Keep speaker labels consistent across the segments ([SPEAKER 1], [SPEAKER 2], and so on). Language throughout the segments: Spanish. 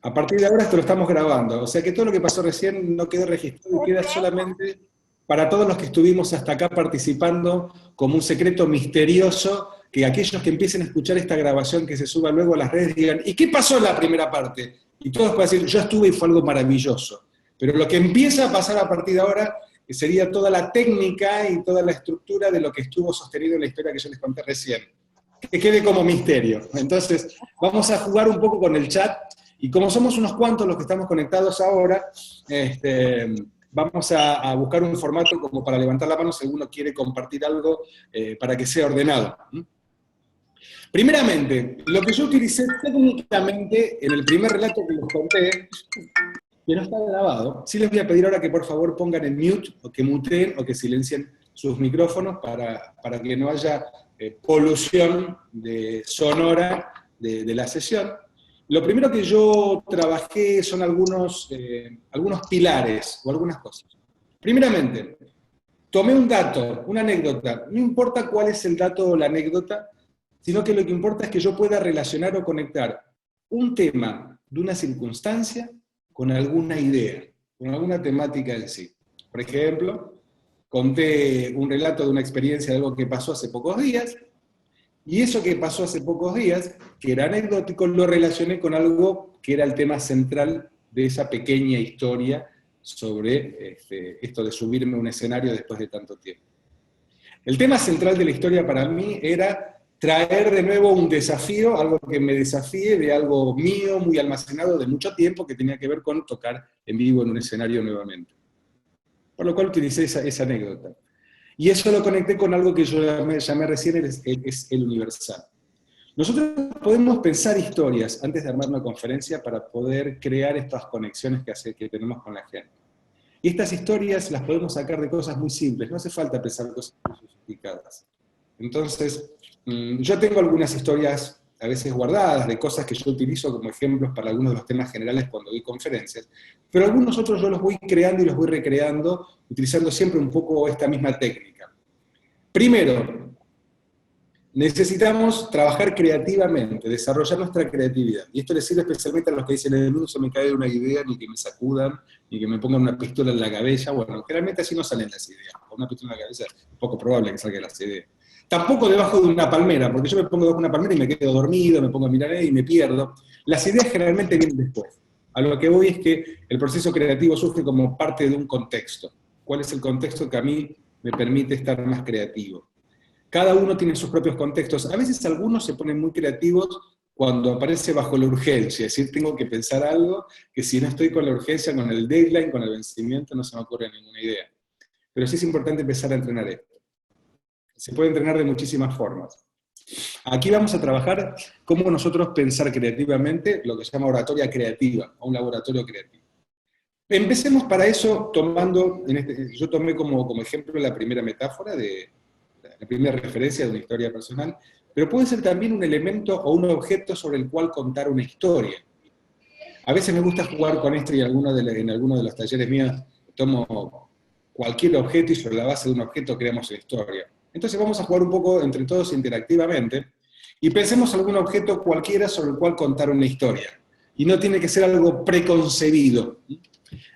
[SPEAKER 1] A partir de ahora esto lo estamos grabando, o sea que todo lo que pasó recién no quedó registrado y queda solamente para todos los que estuvimos hasta acá participando como un secreto misterioso, que aquellos que empiecen a escuchar esta grabación que se suba luego a las redes digan, ¿y qué pasó en la primera parte? Y todos pueden decir, yo estuve y fue algo maravilloso. Pero lo que empieza a pasar a partir de ahora sería toda la técnica y toda la estructura de lo que estuvo sostenido en la historia que yo les conté recién. Que quede como misterio. Entonces, vamos a jugar un poco con el chat, y como somos unos cuantos los que estamos conectados ahora, vamos a buscar un formato como para levantar la mano si uno quiere compartir algo para que sea ordenado. Primeramente, lo que yo utilicé técnicamente en el primer relato que les conté, que no está grabado, sí les voy a pedir ahora que por favor pongan en mute, o que muteen, o que silencien sus micrófonos para que no haya polución sonora de la sesión. Lo primero que yo trabajé son algunos pilares o algunas cosas. Primeramente, tomé un dato, una anécdota. No importa cuál es el dato o la anécdota, sino que lo que importa es que yo pueda relacionar o conectar un tema de una circunstancia con alguna idea, con alguna temática en sí. Por ejemplo, conté un relato de una experiencia de algo que pasó hace pocos días, y eso que pasó hace pocos días, que era anecdótico, lo relacioné con algo que era el tema central de esa pequeña historia sobre esto de subirme a un escenario después de tanto tiempo. El tema central de la historia para mí era traer de nuevo un desafío, algo que me desafíe de algo mío, muy almacenado de mucho tiempo, que tenía que ver con tocar en vivo en un escenario nuevamente. Por lo cual utilicé esa anécdota. Y eso lo conecté con algo que yo llamé recién es el universal. Nosotros podemos pensar historias antes de armar una conferencia para poder crear estas conexiones que tenemos con la gente. Y estas historias las podemos sacar de cosas muy simples, no hace falta pensar cosas muy sofisticadas. Entonces, yo tengo algunas historias a veces guardadas, de cosas que yo utilizo como ejemplos para algunos de los temas generales cuando doy conferencias, pero algunos otros yo los voy creando y los voy recreando, utilizando siempre un poco esta misma técnica. Primero, necesitamos trabajar creativamente, desarrollar nuestra creatividad. Y esto les sirve especialmente a los que dicen, en el mundo se me cae una idea, ni que me sacudan, ni que me pongan una pistola en la cabeza. Bueno, generalmente así no salen las ideas. Con una pistola en la cabeza es poco probable que salgan las ideas. Tampoco debajo de una palmera, porque yo me pongo debajo de una palmera y me quedo dormido, me pongo a mirar y me pierdo. Las ideas generalmente vienen después. A lo que voy es que el proceso creativo surge como parte de un contexto. ¿Cuál es el contexto que a mí me permite estar más creativo? Cada uno tiene sus propios contextos. A veces algunos se ponen muy creativos cuando aparece bajo la urgencia, es decir, tengo que pensar algo que si no estoy con la urgencia, con el deadline, con el vencimiento, no se me ocurre ninguna idea. Pero sí es importante empezar a entrenar esto. Se puede entrenar de muchísimas formas. Aquí vamos a trabajar cómo nosotros pensar creativamente, lo que se llama oratoria creativa, o un laboratorio creativo. Empecemos para eso tomando, yo tomé como ejemplo la primera metáfora, la primera referencia de una historia personal, pero puede ser también un elemento o un objeto sobre el cual contar una historia. A veces me gusta jugar con esto y en algunos de los talleres míos tomo cualquier objeto y sobre la base de un objeto creamos la historia. Entonces vamos a jugar un poco entre todos interactivamente y pensemos algún objeto cualquiera sobre el cual contar una historia. Y no tiene que ser algo preconcebido.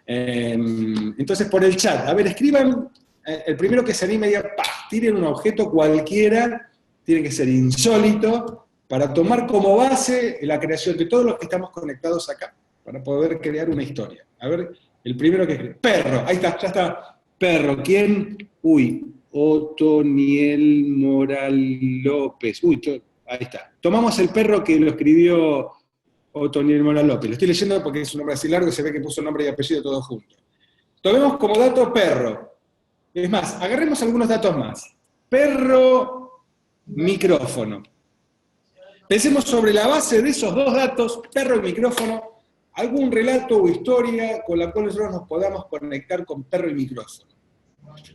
[SPEAKER 1] Entonces por el chat, a ver, escriban, el primero que se anime diga, tiren un objeto cualquiera, tiene que ser insólito, para tomar como base la creación de todos los que estamos conectados acá, para poder crear una historia. A ver, el primero que escribe, perro, ahí está, ya está, perro, ¿quién? Uy, Otoniel Moral López. Uy, ahí está. Tomamos el perro que lo escribió Otoniel Moral López. Lo estoy leyendo porque es un nombre así largo y se ve que puso nombre y apellido todo junto. Tomemos como dato perro. Es más, agarremos algunos datos más. Perro, micrófono. Pensemos sobre la base de esos dos datos, perro y micrófono, algún relato o historia con la cual nosotros nos podamos conectar con perro y micrófono.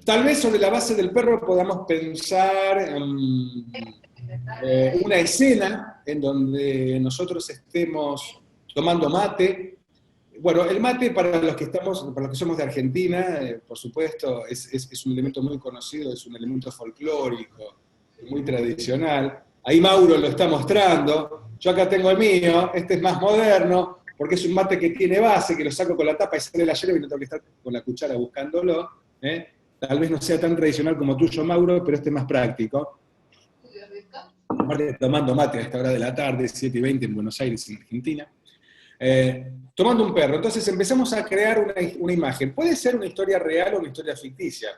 [SPEAKER 1] Tal vez sobre la base del perro podamos pensar en una escena en donde nosotros estemos tomando mate. Bueno, el mate para los que somos de Argentina, por supuesto, es un elemento muy conocido, es un elemento folclórico, muy tradicional. Ahí Mauro lo está mostrando, yo acá tengo el mío, este es más moderno, porque es un mate que tiene base, que lo saco con la tapa y sale la yerba y no tengo que estar con la cuchara buscándolo. Tal vez no sea tan tradicional como tuyo, Mauro, pero este es más práctico. Aparte, tomando mate a esta hora de la tarde, 7:20 en Buenos Aires, en Argentina. Tomando un perro. Entonces empezamos a crear una imagen. Puede ser una historia real o una historia ficticia.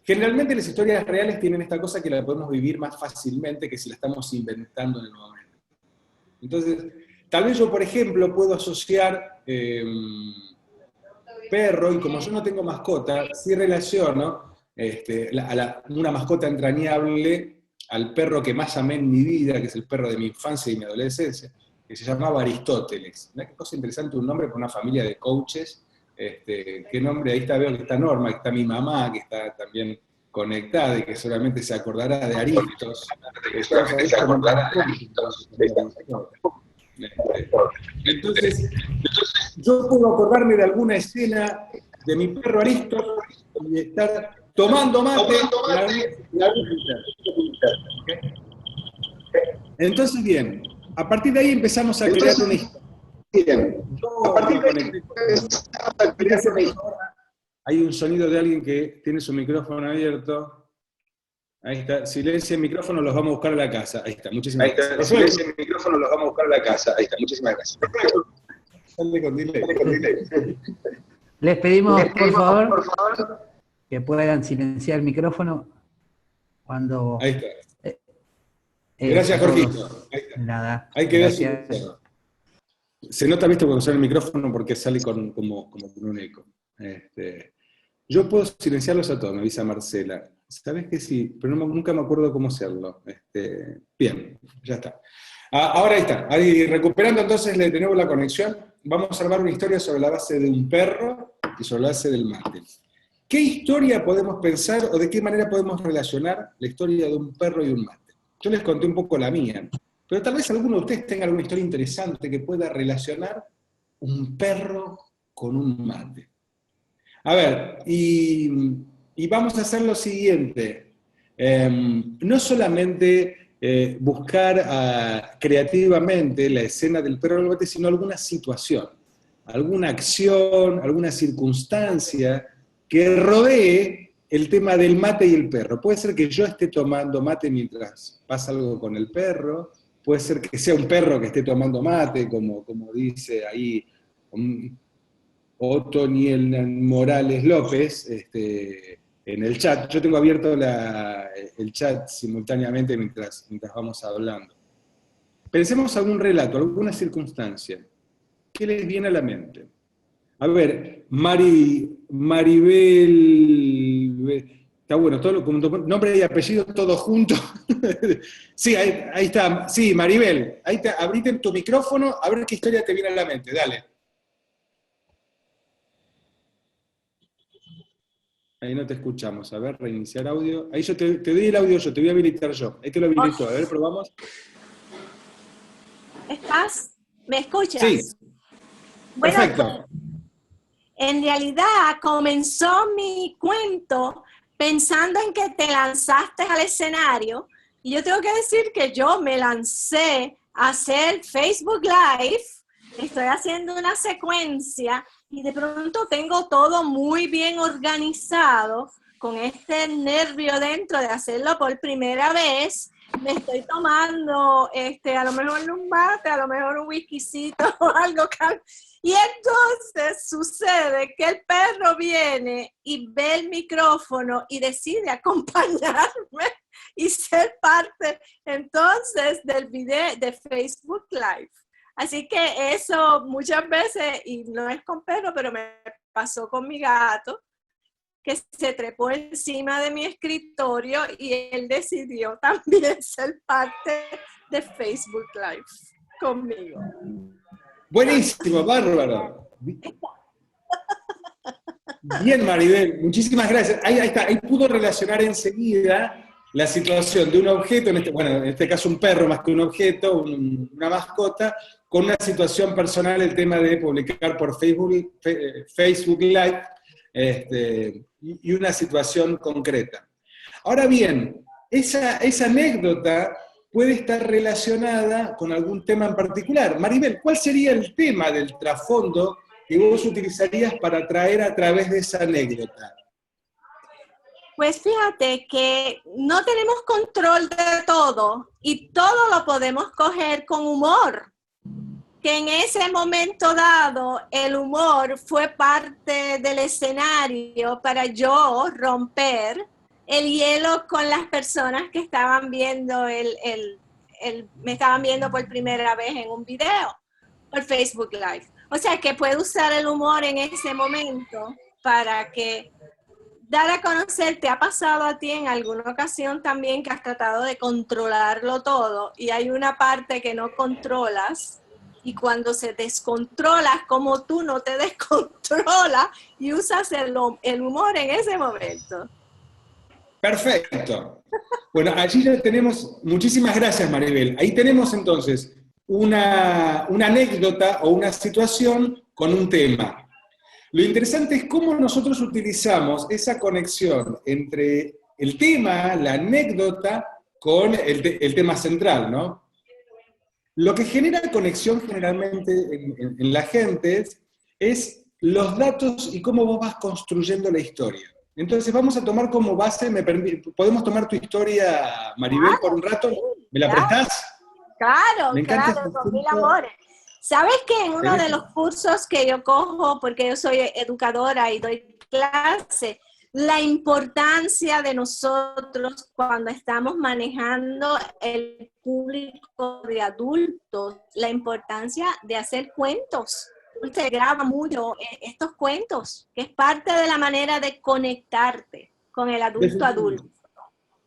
[SPEAKER 1] Generalmente las historias reales tienen esta cosa que la podemos vivir más fácilmente que si la estamos inventando en el momento. Entonces, tal vez yo, por ejemplo, puedo asociar perro, y como yo no tengo mascota, sí relaciono una mascota entrañable al perro que más amé en mi vida, que es el perro de mi infancia y mi adolescencia, que se llamaba Aristóteles. Mirá qué cosa interesante, un nombre para una familia de coaches. Qué nombre, ahí está, veo que está Norma, que está mi mamá, que está también conectada y que solamente se acordará de Aristos. Entonces, yo puedo acordarme de alguna escena de mi perro Aristos y estar tomando mate. Entonces, bien, a partir de ahí empezamos a crear una historia. Hay un sonido de alguien que tiene su micrófono abierto. Ahí está. Silencia el micrófono, los vamos a buscar a la casa. Ahí está, muchísimas gracias. Silencia el micrófono, los vamos a buscar a la casa. Ahí está, muchísimas gracias. Dale con delay.
[SPEAKER 2] Les pedimos, por favor, que puedan silenciar el micrófono cuando...
[SPEAKER 1] Ahí está. Gracias, Jorgito. Ahí está.
[SPEAKER 2] Nada.
[SPEAKER 1] Hay que silenciado. Se nota, viste, cuando sale el micrófono porque sale como con un eco. Yo puedo silenciarlos a todos, me avisa Marcela. ¿Sabes que sí? Pero nunca me acuerdo cómo hacerlo. Bien, ya está. Ahora ahí está. Ahí, recuperando entonces de nuevo la conexión, vamos a armar una historia sobre la base de un perro y sobre la base del mate. ¿Qué historia podemos pensar o de qué manera podemos relacionar la historia de un perro y un mate? Yo les conté un poco la mía, pero tal vez alguno de ustedes tenga alguna historia interesante que pueda relacionar un perro con un mate. A ver, y vamos a hacer lo siguiente. No solamente buscar creativamente la escena del perro y el mate, sino alguna situación, alguna acción, alguna circunstancia que rodee el tema del mate y el perro. Puede ser que yo esté tomando mate mientras pasa algo con el perro, puede ser que sea un perro que esté tomando mate, como dice ahí Otoniel Morales López, en el chat. Yo tengo abierto el chat simultáneamente mientras vamos hablando. Pensemos algún relato, alguna circunstancia. ¿Qué les viene a la mente? A ver, Maribel, está bueno, todo nombre y apellido todo junto. Sí, ahí está, sí, Maribel, ahí está, abrite tu micrófono, a ver qué historia te viene a la mente, dale. Ahí no te escuchamos, a ver, reiniciar audio. Ahí yo te doy el audio yo, te voy a habilitar yo. Ahí te lo habilito, a ver, probamos.
[SPEAKER 3] ¿Estás? ¿Me escuchas?
[SPEAKER 1] Sí.
[SPEAKER 3] Bueno,
[SPEAKER 1] perfecto.
[SPEAKER 3] En realidad comenzó mi cuento pensando en que te lanzaste al escenario y yo tengo que decir que yo me lancé a hacer Facebook Live, estoy haciendo una secuencia y de pronto tengo todo muy bien organizado con este nervio dentro de hacerlo por primera vez. Me estoy tomando a lo mejor un mate, a lo mejor un whiskycito o algo. Y entonces sucede que el perro viene y ve el micrófono y decide acompañarme y ser parte entonces del video de Facebook Live. Así que eso muchas veces, y no es con perro, pero me pasó con mi gato, que se trepó encima de mi escritorio y él decidió también ser parte de Facebook Live conmigo.
[SPEAKER 1] Buenísimo, bárbaro. Bien, Maribel, muchísimas gracias. Ahí está, ahí pudo relacionar enseguida la situación de un objeto, en este caso un perro más que un objeto, una mascota, con una situación personal, el tema de publicar por Facebook Live, y una situación concreta. Ahora bien, esa anécdota puede estar relacionada con algún tema en particular. Maribel, ¿cuál sería el tema del trasfondo que vos utilizarías para traer a través de esa anécdota?
[SPEAKER 3] Pues fíjate que no tenemos control de todo y todo lo podemos coger con humor. Que en ese momento dado el humor fue parte del escenario para yo romper el hielo con las personas que estaban viendo me estaban viendo por primera vez en un video por Facebook Live. O sea que puedo usar el humor en ese momento para que dar a conocer. ¿Te ha pasado a ti en alguna ocasión también que has tratado de controlarlo todo y hay una parte que no controlas? Y cuando se descontrola, como tú no te descontrolas y usas el humor en ese momento.
[SPEAKER 1] Perfecto. Bueno, allí ya tenemos, muchísimas gracias Maribel. Ahí tenemos entonces una anécdota o una situación con un tema. Lo interesante es cómo nosotros utilizamos esa conexión entre el tema, la anécdota, con el tema central, ¿no? Lo que genera conexión generalmente en la gente es los datos y cómo vos vas construyendo la historia. Entonces vamos a tomar como base, ¿podemos tomar tu historia, Maribel, por un rato? ¿Me la prestás?
[SPEAKER 3] Claro,
[SPEAKER 1] Me encanta
[SPEAKER 3] claro, con mil amores. ¿Sabes que en uno de los cursos que yo cojo, porque yo soy educadora y doy clase, la importancia de nosotros cuando estamos manejando el público de adultos, la importancia de hacer cuentos? Usted graba mucho estos cuentos, que es parte de la manera de conectarte con el adulto.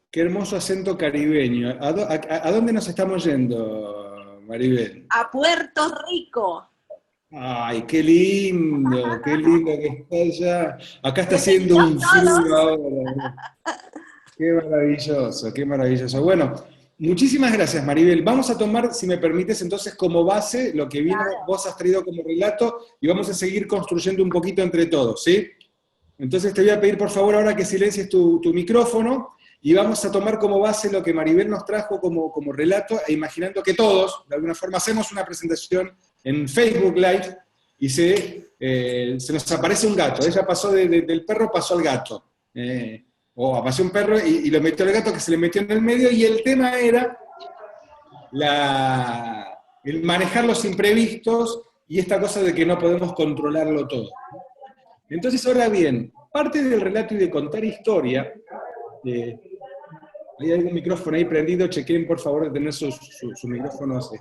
[SPEAKER 1] Qué hermoso acento caribeño. ¿A dónde nos estamos yendo, Maribel?
[SPEAKER 3] A Puerto Rico.
[SPEAKER 1] Ay, qué lindo que está allá. Acá está haciendo un frío ahora. Qué maravilloso, qué maravilloso. Bueno, muchísimas gracias, Maribel. Vamos a tomar, si me permites, entonces como base lo que vino, vos has traído como relato, y vamos a seguir construyendo un poquito entre todos, ¿sí? Entonces te voy a pedir, por favor, ahora que silencies tu micrófono, y vamos a tomar como base lo que Maribel nos trajo como relato, e imaginando que todos, de alguna forma, hacemos una presentación en Facebook Live, y se nos aparece un gato. Ella pasó del perro, pasó al gato. O apareció un perro y lo metió al gato, que se le metió en el medio, y el tema era el manejar los imprevistos y esta cosa de que no podemos controlarlo todo. Entonces, ahora bien, parte del relato y de contar historia, hay algún micrófono ahí prendido, chequen por favor de tener sus micrófonos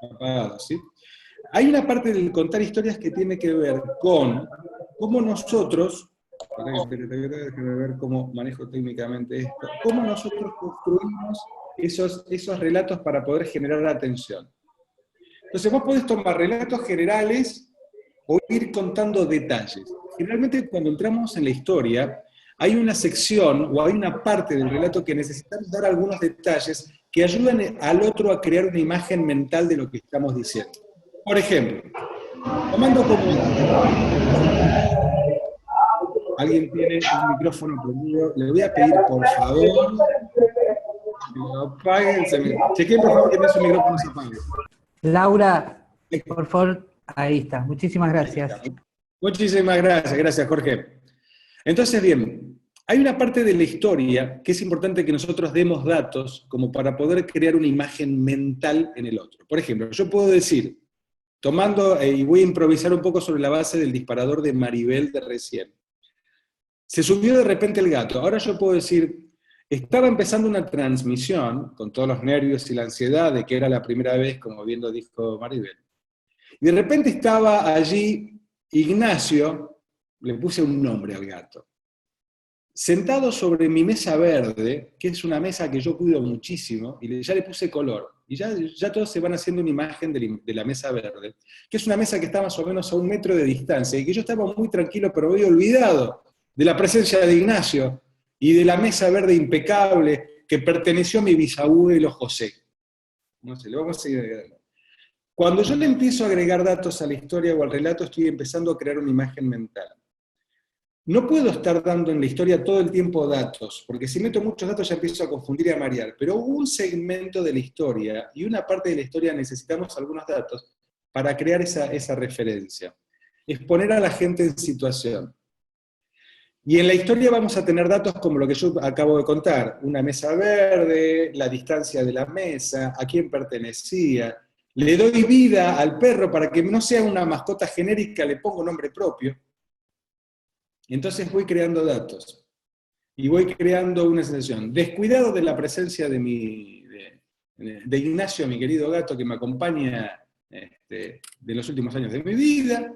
[SPEAKER 1] apagados, ¿sí? Hay una parte del contar historias que tiene que ver con cómo nosotros, déjame ver cómo manejo técnicamente esto, cómo nosotros construimos esos relatos para poder generar atención. Entonces vos podés tomar relatos generales o ir contando detalles. Generalmente cuando entramos en la historia, hay una sección o hay una parte del relato que necesitamos dar algunos detalles que ayudan al otro a crear una imagen mental de lo que estamos diciendo. Por ejemplo, tomando como... Alguien tiene un micrófono prendido, le voy a pedir por favor que lo apaguen. Chequen por favor que no su micrófono se apague.
[SPEAKER 2] Laura, por favor, ahí está. Muchísimas gracias.
[SPEAKER 1] Muchísimas gracias, gracias Jorge. Entonces, bien, hay una parte de la historia que es importante que nosotros demos datos como para poder crear una imagen mental en el otro. Por ejemplo, yo puedo decir, tomando, y voy a improvisar un poco sobre la base del disparador de Maribel de recién. Se subió de repente el gato. Ahora yo puedo decir, estaba empezando una transmisión, con todos los nervios y la ansiedad de que era la primera vez, como bien lo dijo Maribel. Y de repente estaba allí Ignacio, le puse un nombre al gato, sentado sobre mi mesa verde, que es una mesa que yo cuido muchísimo, y ya le puse color. Y ya todos se van haciendo una imagen de la mesa verde, que es una mesa que está más o menos a 1 metro de distancia, y que yo estaba muy tranquilo, pero había olvidado de la presencia de Ignacio, y de la mesa verde impecable que perteneció a mi bisabuelo José. No sé, le vamos a seguir agregando. Cuando yo le empiezo a agregar datos a la historia o al relato, estoy empezando a crear una imagen mental. no puedo estar dando en la historia todo el tiempo datos, porque si meto muchos datos ya empiezo a confundir y a marear, pero un segmento de la historia y una parte de la historia necesitamos algunos datos para crear esa referencia. Es poner a la gente en situación. Y en la historia vamos a tener datos como lo que yo acabo de contar, una mesa verde, la distancia de la mesa, a quién pertenecía. Le doy vida al perro para que no sea una mascota genérica, le pongo nombre propio. Entonces voy creando datos, y voy creando una sensación. Descuidado de la presencia de Ignacio, mi querido gato, que me acompaña de los últimos años de mi vida,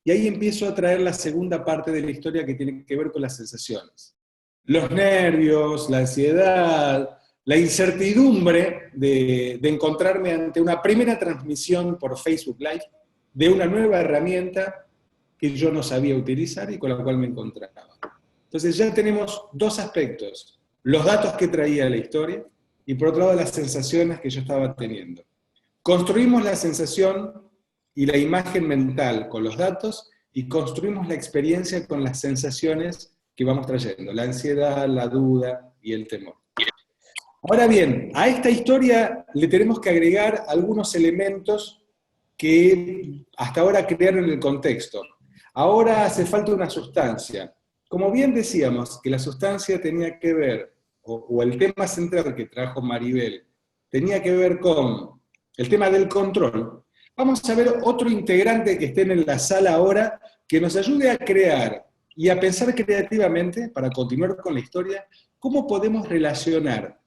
[SPEAKER 1] y ahí empiezo a traer la segunda parte de la historia que tiene que ver con las sensaciones. Los nervios, la ansiedad, la incertidumbre de encontrarme ante una primera transmisión por Facebook Live de una nueva herramienta que yo no sabía utilizar y con la cual me encontraba. Entonces ya tenemos dos aspectos, los datos que traía la historia y por otro lado las sensaciones que yo estaba teniendo. Construimos la sensación y la imagen mental con los datos y construimos la experiencia con las sensaciones que vamos trayendo, la ansiedad, la duda y el temor. Ahora bien, a esta historia le tenemos que agregar algunos elementos que hasta ahora crearon el contexto. Ahora hace falta una sustancia. Como bien decíamos, que la sustancia tenía que ver, o el tema central que trajo Maribel, tenía que ver con el tema del control. Vamos a ver otro integrante que estén en la sala ahora, que nos ayude a crear y a pensar creativamente, para continuar con la historia, cómo podemos relacionar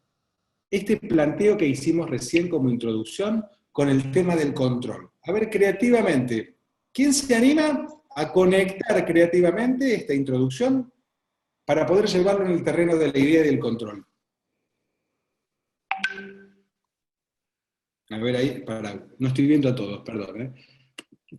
[SPEAKER 1] este planteo que hicimos recién como introducción con el tema del control. A ver, creativamente, ¿quién se anima a conectar creativamente esta introducción para poder llevarlo en el terreno de la idea del control? A ver ahí, no estoy viendo a todos, perdón.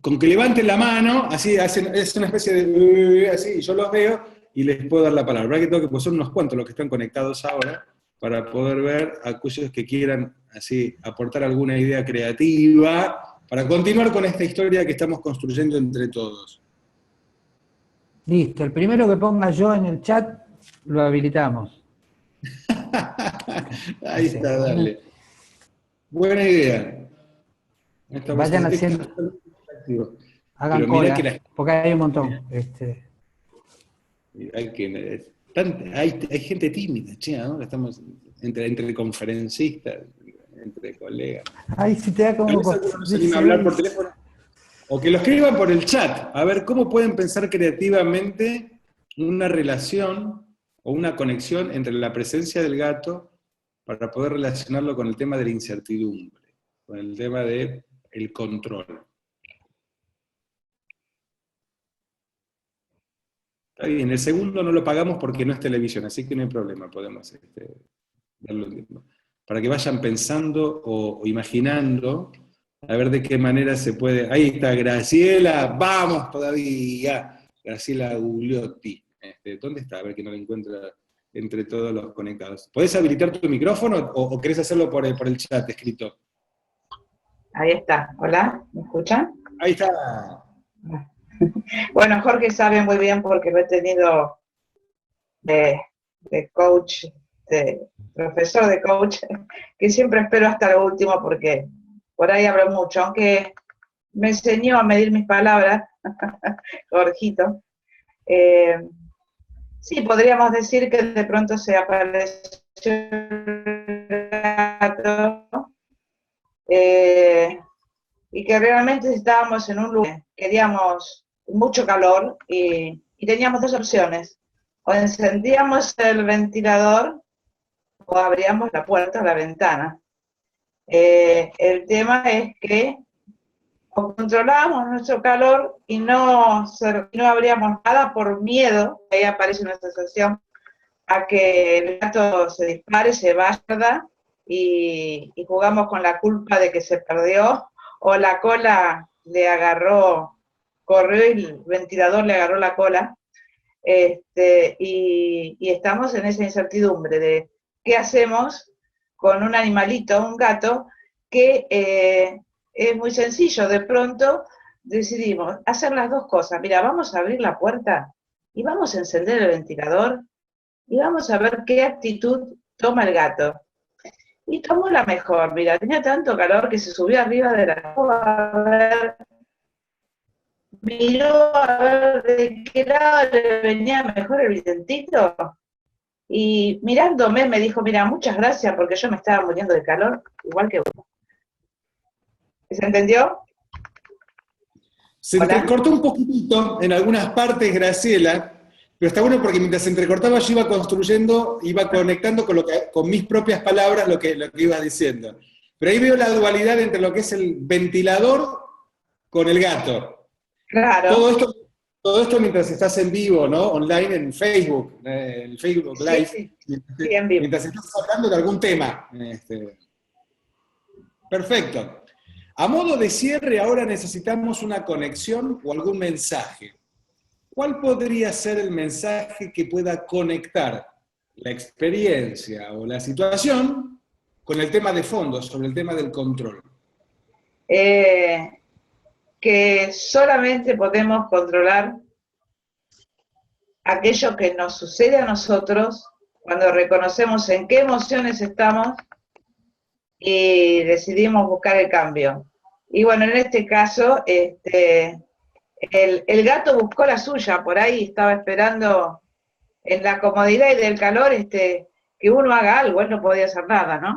[SPEAKER 1] Con que levanten la mano, así es una especie de... así, yo los veo y les puedo dar la palabra. ¿Verdad que tengo que poner unos cuantos los que están conectados ahora para poder ver a aquellos que quieran así aportar alguna idea creativa para continuar con esta historia que estamos construyendo entre todos?
[SPEAKER 2] Listo, el primero que ponga yo en el chat, lo habilitamos.
[SPEAKER 1] Ahí está, dale. Buena idea.
[SPEAKER 2] Vayan haciendo, hagan cola, porque hay un montón.
[SPEAKER 1] Hay gente tímida, che, ahora estamos entre conferencistas, entre colegas.
[SPEAKER 2] Ay, si te da como...
[SPEAKER 1] No se anima a hablar por teléfono. O que lo escriban por el chat, a ver cómo pueden pensar creativamente una relación o una conexión entre la presencia del gato para poder relacionarlo con el tema de la incertidumbre, con el tema del control. Está bien, el segundo no lo pagamos porque no es televisión, así que no hay problema, podemos darlo un tiempo. Para que vayan pensando o imaginando, a ver de qué manera se puede... Ahí está Graciela, vamos todavía, Graciela Gugliotti. ¿Dónde está? A ver que no la encuentra entre todos los conectados. ¿Podés habilitar tu micrófono o querés hacerlo por el chat escrito?
[SPEAKER 4] Ahí está. Hola, ¿me escuchan?
[SPEAKER 1] Ahí está.
[SPEAKER 4] Bueno, Jorge sabe muy bien porque lo he tenido de coach, de profesor de coach, que siempre espero hasta lo último porque por ahí hablo mucho, aunque me enseñó a medir mis palabras, Jorgito. Sí, podríamos decir que de pronto se apareció el gato, y que realmente estábamos en un lugar, queríamos mucho calor y teníamos dos opciones, o encendíamos el ventilador o abríamos la puerta o la ventana. El tema es que o controlábamos nuestro calor y no abríamos nada por miedo, ahí aparece una sensación a que el gato se dispare, se vaya y jugamos con la culpa de que se perdió o la cola le agarró, corrió y el ventilador le agarró la cola, y estamos en esa incertidumbre de qué hacemos con un animalito, un gato, que es muy sencillo. De pronto decidimos hacer las dos cosas. Mira, vamos a abrir la puerta y vamos a encender el ventilador y vamos a ver qué actitud toma el gato. Y tomó la mejor, mira, tenía tanto calor que se subió arriba de la escoba a ver, miró a ver de qué lado le venía mejor el vientito, y mirándome me dijo, mira, muchas gracias porque yo me estaba muriendo de calor, igual que vos. ¿Se entendió?
[SPEAKER 1] Se
[SPEAKER 4] Hola.
[SPEAKER 1] entrecortó un poquitito en algunas partes, Graciela, pero está bueno porque mientras se entrecortaba yo iba construyendo, iba conectando con mis propias palabras lo que ibas diciendo. Pero ahí veo la dualidad entre lo que es el ventilador con el gato.
[SPEAKER 4] Claro.
[SPEAKER 1] Todo esto mientras estás en vivo, ¿no? Online en Facebook, el Facebook Live,
[SPEAKER 4] Sí, en vivo.
[SPEAKER 1] mientras estás hablando de algún tema. Perfecto. A modo de cierre, ahora necesitamos una conexión o algún mensaje. ¿Cuál podría ser el mensaje que pueda conectar la experiencia o la situación con el tema de fondo, sobre el tema del control?
[SPEAKER 4] Que solamente podemos controlar aquello que nos sucede a nosotros cuando reconocemos en qué emociones estamos y decidimos buscar el cambio. Y bueno, en este caso, el gato buscó la suya, por ahí estaba esperando en la comodidad y del calor que uno haga algo, él no podía hacer nada, ¿no?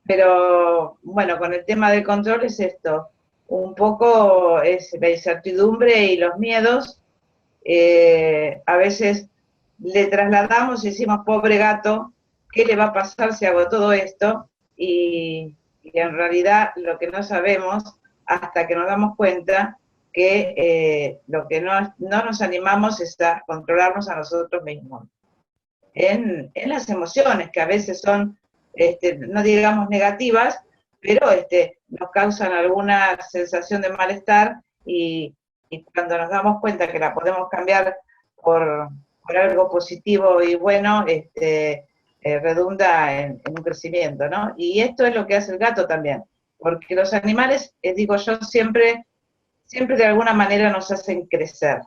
[SPEAKER 4] Pero bueno, con el tema del control es esto, un poco es la incertidumbre y los miedos, a veces le trasladamos y decimos, pobre gato, ¿qué le va a pasar si hago todo esto? Y en realidad lo que no sabemos, hasta que nos damos cuenta, que lo que no nos animamos es a controlarnos a nosotros mismos. En las emociones, que a veces son, no digamos negativas, pero nos causan alguna sensación de malestar y cuando nos damos cuenta que la podemos cambiar por algo positivo y bueno, redunda en un crecimiento, ¿no? Y esto es lo que hace el gato también, porque los animales, digo yo, siempre de alguna manera nos hacen crecer,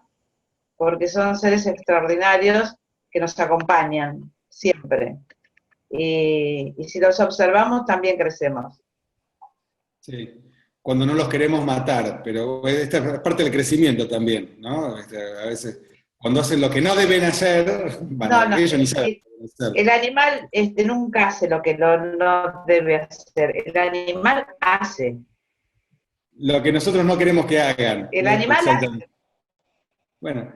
[SPEAKER 4] porque son seres extraordinarios que nos acompañan siempre. Y si los observamos, también crecemos.
[SPEAKER 1] Sí, cuando no los queremos matar, pero esta es parte del crecimiento también, ¿no? A veces, cuando hacen lo que no deben hacer, bueno,
[SPEAKER 4] No,
[SPEAKER 1] ellos ni saben.
[SPEAKER 4] el animal nunca hace lo que no debe hacer, el animal hace.
[SPEAKER 1] Lo que nosotros no queremos que hagan.
[SPEAKER 4] El animal hace.
[SPEAKER 1] Bueno.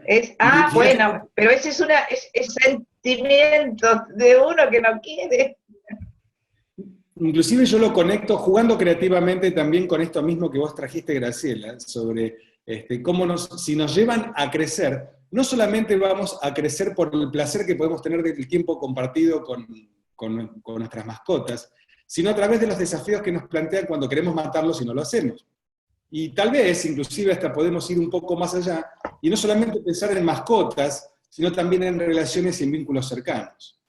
[SPEAKER 4] Bueno, pero ese es sentimiento de uno que no quiere.
[SPEAKER 1] Inclusive yo lo conecto jugando creativamente también con esto mismo que vos trajiste, Graciela, sobre cómo si nos llevan a crecer, no solamente vamos a crecer por el placer que podemos tener del tiempo compartido con nuestras mascotas, sino a través de los desafíos que nos plantean cuando queremos matarlos y no lo hacemos. Y tal vez, inclusive, hasta podemos ir un poco más allá, y no solamente pensar en mascotas, sino también en relaciones y en vínculos cercanos,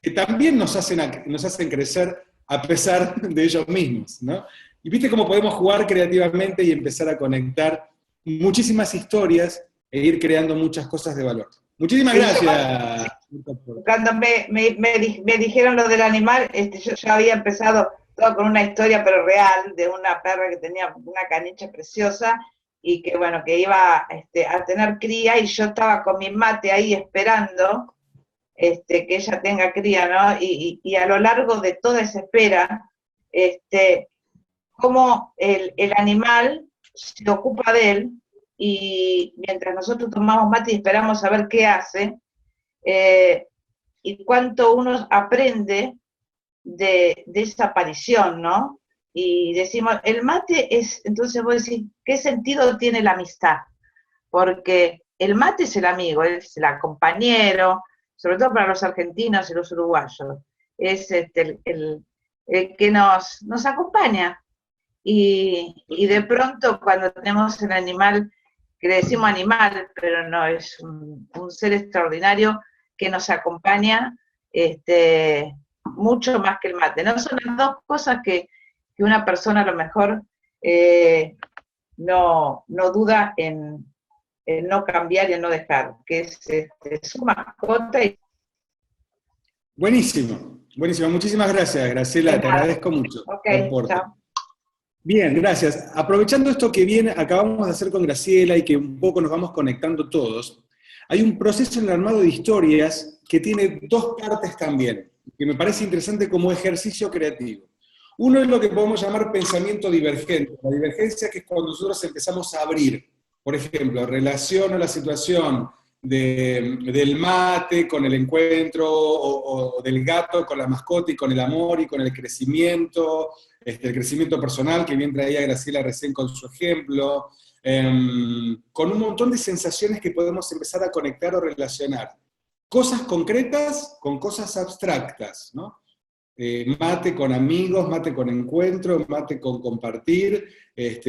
[SPEAKER 1] que también nos hacen crecer a pesar de ellos mismos, ¿no? Y viste cómo podemos jugar creativamente y empezar a conectar muchísimas historias e ir creando muchas cosas de valor. Muchísimas gracias.
[SPEAKER 4] Cuando me dijeron lo del animal, yo ya había empezado todo con una historia, pero real, de una perra que tenía una caniche preciosa y que, bueno, que iba a tener cría, y yo estaba con mi mate ahí esperando que ella tenga cría, ¿no? Y a lo largo de toda esa espera, cómo el animal se ocupa de él, y mientras nosotros tomamos mate y esperamos a ver qué hace, y cuánto uno aprende de esa aparición, ¿no? Y decimos, el mate es, entonces vos decís, ¿qué sentido tiene la amistad? Porque el mate es el amigo, es el compañero, sobre todo para los argentinos y los uruguayos, es el que nos acompaña. Y de pronto cuando tenemos el animal, que le decimos animal, pero no, es un ser extraordinario que nos acompaña, mucho más que el mate. No son las dos cosas que una persona a lo mejor no duda en el no cambiar y el no dejar, que es su mascota.
[SPEAKER 1] Buenísimo, buenísimo. Muchísimas gracias, Graciela, te agradezco mucho.
[SPEAKER 4] Ok, chao.
[SPEAKER 1] Bien, gracias. Aprovechando esto que viene, acabamos de hacer con Graciela y que un poco nos vamos conectando todos, hay un proceso en el armado de historias que tiene dos partes también, que me parece interesante como ejercicio creativo. Uno es lo que podemos llamar pensamiento divergente. La divergencia que es cuando nosotros empezamos a abrir. Por ejemplo, relaciono la situación del mate con el encuentro, o del gato con la mascota y con el amor y con el crecimiento personal, que bien traía Graciela recién con su ejemplo, con un montón de sensaciones que podemos empezar a conectar o relacionar. Cosas concretas con cosas abstractas, ¿no? Mate con amigos, mate con encuentro, mate con compartir,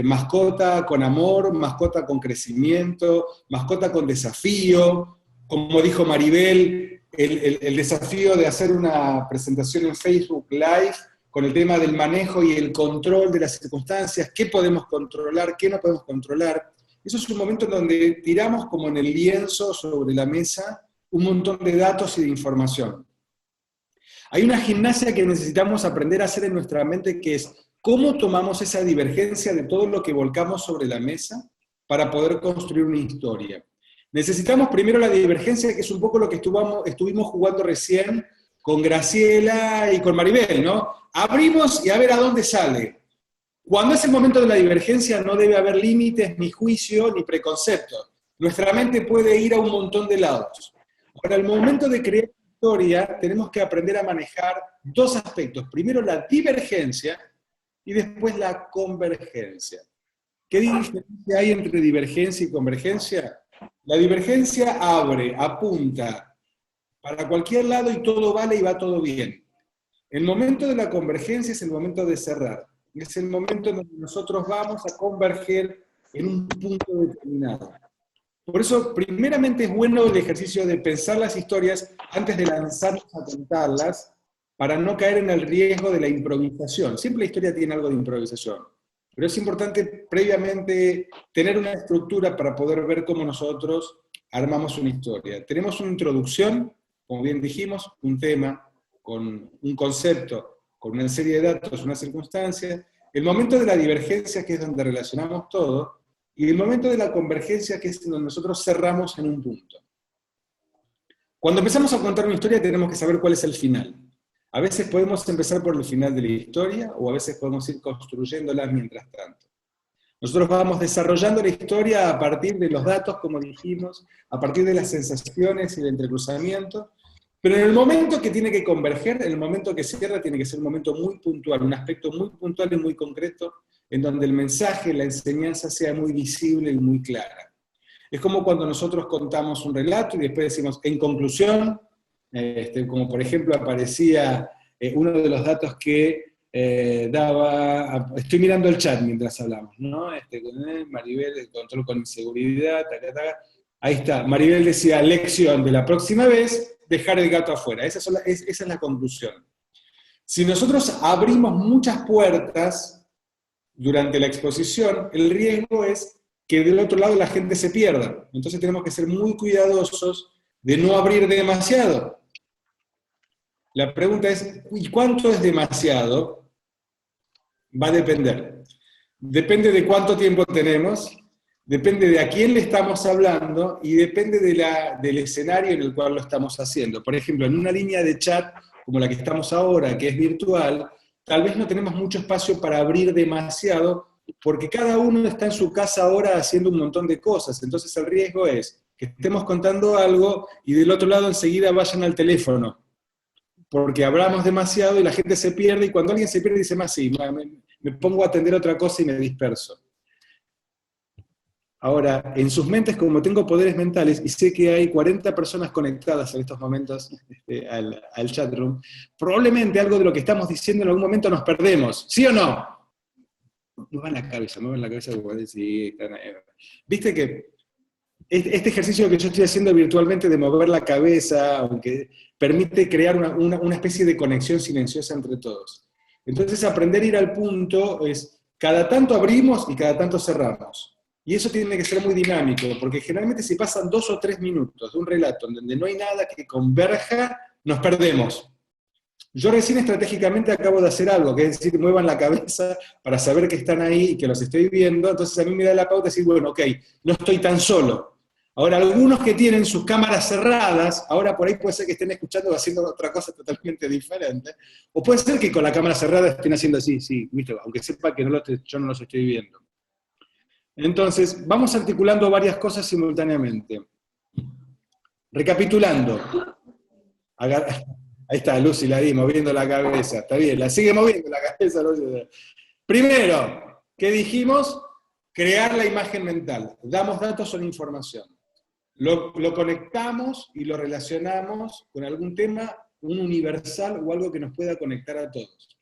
[SPEAKER 1] mascota con amor, mascota con crecimiento, mascota con desafío, como dijo Maribel, el desafío de hacer una presentación en Facebook Live con el tema del manejo y el control de las circunstancias, qué podemos controlar, qué no podemos controlar. Eso es un momento en donde tiramos como en el lienzo sobre la mesa un montón de datos y de información. Hay una gimnasia que necesitamos aprender a hacer en nuestra mente, que es cómo tomamos esa divergencia de todo lo que volcamos sobre la mesa para poder construir una historia. Necesitamos primero la divergencia, que es un poco lo que estuvimos jugando recién con Graciela y con Maribel, ¿no? Abrimos y a ver a dónde sale. Cuando es el momento de la divergencia no debe haber límites, ni juicio, ni preconceptos. Nuestra mente puede ir a un montón de lados. Para el momento de crear historia, tenemos que aprender a manejar dos aspectos. Primero la divergencia y después la convergencia. ¿Qué diferencia hay entre divergencia y convergencia? La divergencia abre, apunta para cualquier lado y todo vale y va todo bien. El momento de la convergencia es el momento de cerrar. Es el momento en donde nosotros vamos a converger en un punto determinado. Por eso, primeramente es bueno el ejercicio de pensar las historias antes de lanzarnos a contarlas, para no caer en el riesgo de la improvisación. Siempre la historia tiene algo de improvisación, pero es importante previamente tener una estructura para poder ver cómo nosotros armamos una historia. Tenemos una introducción, como bien dijimos, un tema, con un concepto, con una serie de datos, una circunstancia, el momento de la divergencia, que es donde relacionamos todo, y el momento de la convergencia, que es donde nosotros cerramos en un punto. Cuando empezamos a contar una historia tenemos que saber cuál es el final. A veces podemos empezar por el final de la historia, o a veces podemos ir construyéndola mientras tanto. Nosotros vamos desarrollando la historia a partir de los datos, como dijimos, a partir de las sensaciones y del entrecruzamiento, pero en el momento que tiene que converger, en el momento que cierra, tiene que ser un momento muy puntual, un aspecto muy puntual y muy concreto, en donde el mensaje, la enseñanza sea muy visible y muy clara. Es como cuando nosotros contamos un relato y después decimos, en conclusión, como por ejemplo aparecía uno de los datos que daba, estoy mirando el chat mientras hablamos, ¿no? Maribel, el control con inseguridad, ahí está, Maribel decía, lección de la próxima vez, dejar el gato afuera. Esa es la conclusión. Si nosotros abrimos muchas puertas durante la exposición, el riesgo es que del otro lado la gente se pierda. Entonces tenemos que ser muy cuidadosos de no abrir demasiado. La pregunta es, ¿y cuánto es demasiado? Va a depender. Depende de cuánto tiempo tenemos, depende de a quién le estamos hablando y depende del escenario en el cual lo estamos haciendo. Por ejemplo, en una línea de chat como la que estamos ahora, que es virtual, tal vez no tenemos mucho espacio para abrir demasiado, porque cada uno está en su casa ahora haciendo un montón de cosas. Entonces el riesgo es que estemos contando algo y del otro lado enseguida vayan al teléfono, porque hablamos demasiado y la gente se pierde, y cuando alguien se pierde dice, más sí, me pongo a atender otra cosa y me disperso. Ahora, en sus mentes, como tengo poderes mentales, y sé que hay 40 personas conectadas en estos momentos al chat room, probablemente algo de lo que estamos diciendo en algún momento nos perdemos, ¿sí o no? Muevan la cabeza, sí, viste que este ejercicio que yo estoy haciendo virtualmente de mover la cabeza, aunque permite crear una especie de conexión silenciosa entre todos. Entonces aprender a ir al punto es, cada tanto abrimos y cada tanto cerramos. Y eso tiene que ser muy dinámico, porque generalmente si pasan 2 o 3 minutos de un relato en donde no hay nada que converja, nos perdemos. Yo recién estratégicamente acabo de hacer algo, que es decir, muevan la cabeza para saber que están ahí y que los estoy viendo, entonces a mí me da la pauta de decir, bueno, ok, no estoy tan solo. Ahora, algunos que tienen sus cámaras cerradas, ahora por ahí puede ser que estén escuchando o haciendo otra cosa totalmente diferente, o puede ser que con la cámara cerrada estén haciendo así, sí, ¿viste? Aunque sepa que yo no los estoy viendo. Entonces, vamos articulando varias cosas simultáneamente. Recapitulando. Ahí está, Lucy la di, moviendo la cabeza. Está bien, la sigue moviendo la cabeza. Lucy. Primero, ¿qué dijimos? Crear la imagen mental. Damos datos, son información. Lo conectamos y lo relacionamos con algún tema, un universal o algo que nos pueda conectar a todos.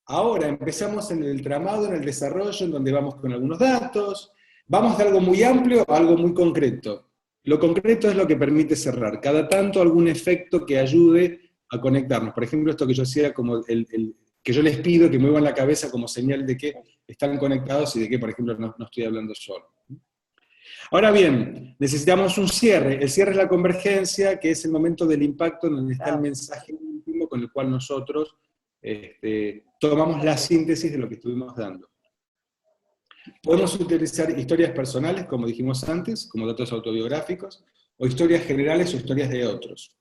[SPEAKER 1] Ahora empezamos en el tramado, en el desarrollo, en donde vamos con algunos datos, vamos de algo muy amplio a algo muy concreto. Lo concreto es lo que permite cerrar. Cada tanto algún efecto que ayude a conectarnos. Por ejemplo, esto que yo hacía, como que yo les pido que muevan la cabeza como señal de que están conectados y de que, por ejemplo, no estoy hablando solo. Ahora bien, necesitamos un cierre. El cierre es la convergencia, que es el momento del impacto en donde está el mensaje último con el cual nosotros tomamos la síntesis de lo que estuvimos dando. Podemos utilizar historias personales, como dijimos antes, como datos autobiográficos, o historias generales o historias de otros.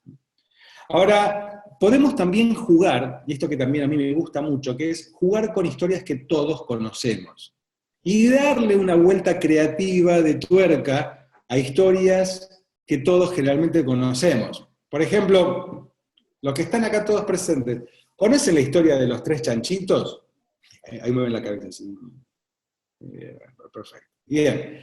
[SPEAKER 1] Ahora, podemos también jugar, y esto que también a mí me gusta mucho, que es jugar con historias que todos conocemos. Y darle una vuelta creativa de tuerca a historias que todos generalmente conocemos. Por ejemplo, los que están acá todos presentes, ¿conocen la historia de los 3 chanchitos? Ahí mueven la cabeza, sí. Perfecto. Bien.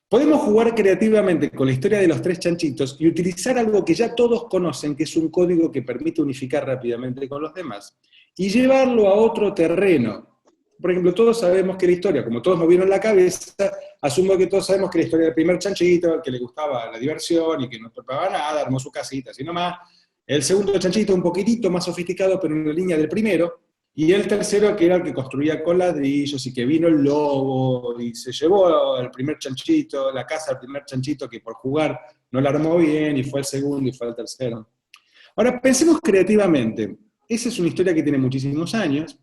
[SPEAKER 1] Podemos jugar creativamente con la historia de los 3 chanchitos y utilizar algo que ya todos conocen, que es un código que permite unificar rápidamente con los demás, y llevarlo a otro terreno. Por ejemplo, todos sabemos que la historia, como todos movieron la cabeza, asumo que todos sabemos que la historia del primer chanchito, que le gustaba la diversión y que no preparaba nada, armó su casita, así nomás. El segundo chanchito un poquitito más sofisticado, pero en la línea del primero. Y el tercero, que era el que construía con ladrillos, y que vino el lobo, y se llevó el primer chanchito, la casa del primer chanchito, que por jugar no la armó bien, y fue el segundo, y fue el tercero. Ahora, pensemos creativamente. Esa es una historia que tiene muchísimos años,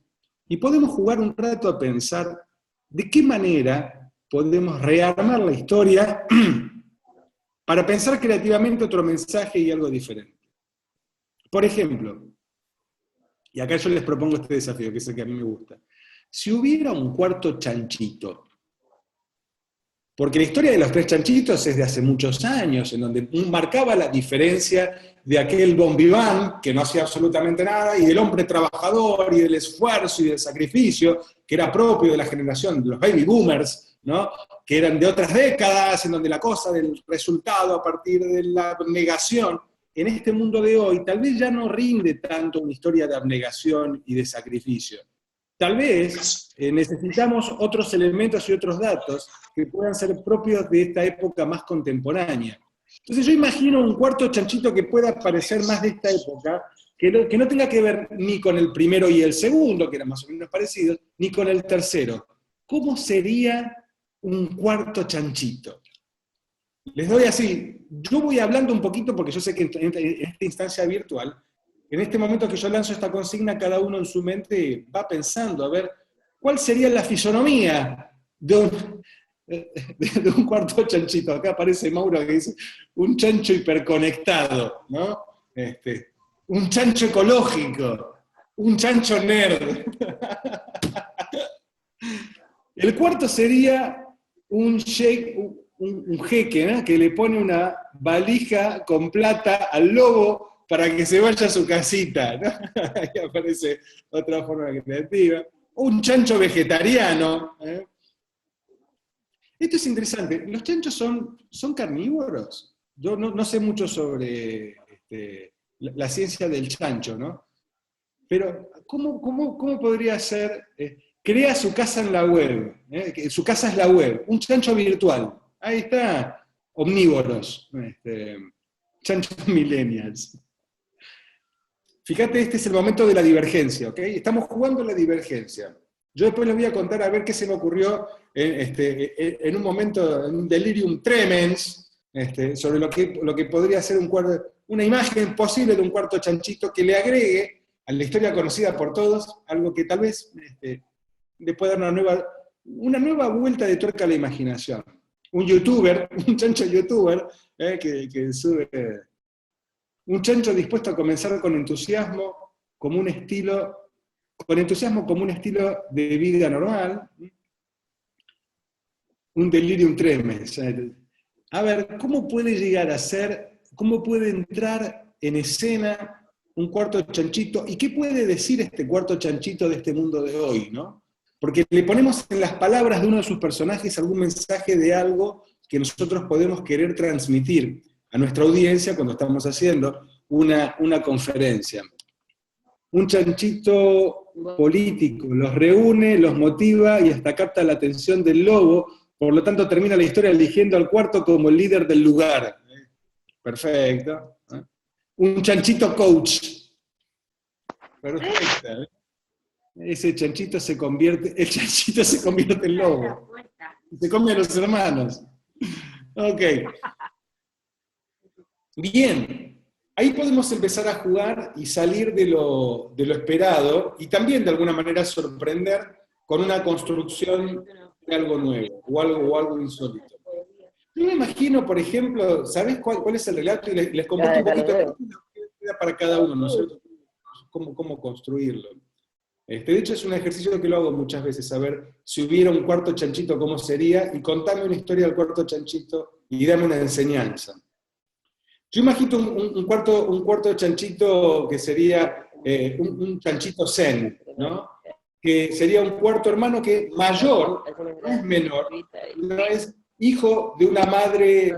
[SPEAKER 1] y podemos jugar un rato a pensar de qué manera podemos rearmar la historia para pensar creativamente otro mensaje y algo diferente. Por ejemplo, y acá yo les propongo este desafío, que es el que a mí me gusta. Si hubiera un cuarto chanchito, porque la historia de los 3 chanchitos es de hace muchos años, en donde marcaba la diferencia de aquel bon vivant, que no hacía absolutamente nada, y del hombre trabajador, y del esfuerzo, y del sacrificio, que era propio de la generación de los baby boomers, ¿no? Que eran de otras décadas, en donde la cosa del resultado a partir de la negación, en este mundo de hoy, tal vez ya no rinde tanto una historia de abnegación y de sacrificio. Tal vez necesitamos otros elementos y otros datos que puedan ser propios de esta época más contemporánea. Entonces yo imagino un cuarto chanchito que pueda parecer más de esta época, que no tenga que ver ni con el primero y el segundo, que eran más o menos parecidos, ni con el tercero. ¿Cómo sería un cuarto chanchito? Les doy así, yo voy hablando un poquito porque yo sé que en esta instancia virtual, en este momento que yo lanzo esta consigna, cada uno en su mente va pensando a ver cuál sería la fisonomía de un cuarto chanchito. Acá aparece Mauro que dice, un chancho hiperconectado, ¿no? Un chancho ecológico, un chancho nerd. El cuarto sería un jeque, ¿no? Que le pone una valija con plata al lobo para que se vaya a su casita, ¿no? Ahí aparece otra forma creativa. Un chancho vegetariano. Esto es interesante. ¿Los chanchos son carnívoros? Yo no sé mucho sobre la ciencia del chancho, ¿no? Pero, ¿cómo podría ser? Crea su casa en la web. Su casa es la web. Un chancho virtual. Ahí está. Omnívoros. Chanchos millennials. Fíjate, este es el momento de la divergencia, ¿ok? Estamos jugando en la divergencia. Yo después les voy a contar a ver qué se me ocurrió en un momento, en un delirium tremens, sobre lo que podría ser una imagen posible de un cuarto chanchito que le agregue a la historia conocida por todos, algo que tal vez le pueda dar una nueva vuelta de tuerca a la imaginación. Un youtuber, un chancho youtuber, que sube, un chancho dispuesto a comenzar con entusiasmo como un estilo de vida normal, un delirium tremens. A ver, ¿cómo puede llegar a ser, cómo puede entrar en escena un cuarto chanchito, y qué puede decir este cuarto chanchito de este mundo de hoy, ¿no? Porque le ponemos en las palabras de uno de sus personajes algún mensaje de algo que nosotros podemos querer transmitir a nuestra audiencia cuando estamos haciendo una conferencia. Un chanchito político los reúne, los motiva y hasta capta la atención del lobo, por lo tanto termina la historia eligiendo al cuarto como el líder del lugar. Perfecto. Un chanchito coach. Perfecto. Ese chanchito se convierte en lobo. Se come a los hermanos. Ok. Bien. Ahí podemos empezar a jugar y salir de lo esperado, y también de alguna manera sorprender con una construcción de algo nuevo, o algo insólito. Yo me imagino, por ejemplo, ¿sabés cuál es el relato? Y les comparto un poquito para cada uno, ¿no es cierto? Cómo construirlo. De hecho, es un ejercicio que lo hago muchas veces, saber si hubiera un cuarto chanchito, cómo sería, y contarme una historia del cuarto chanchito y darme una enseñanza. Yo imagino un cuarto chanchito que sería un chanchito zen, ¿no? Que sería un cuarto hermano que mayor, no es menor, no es hijo de una madre,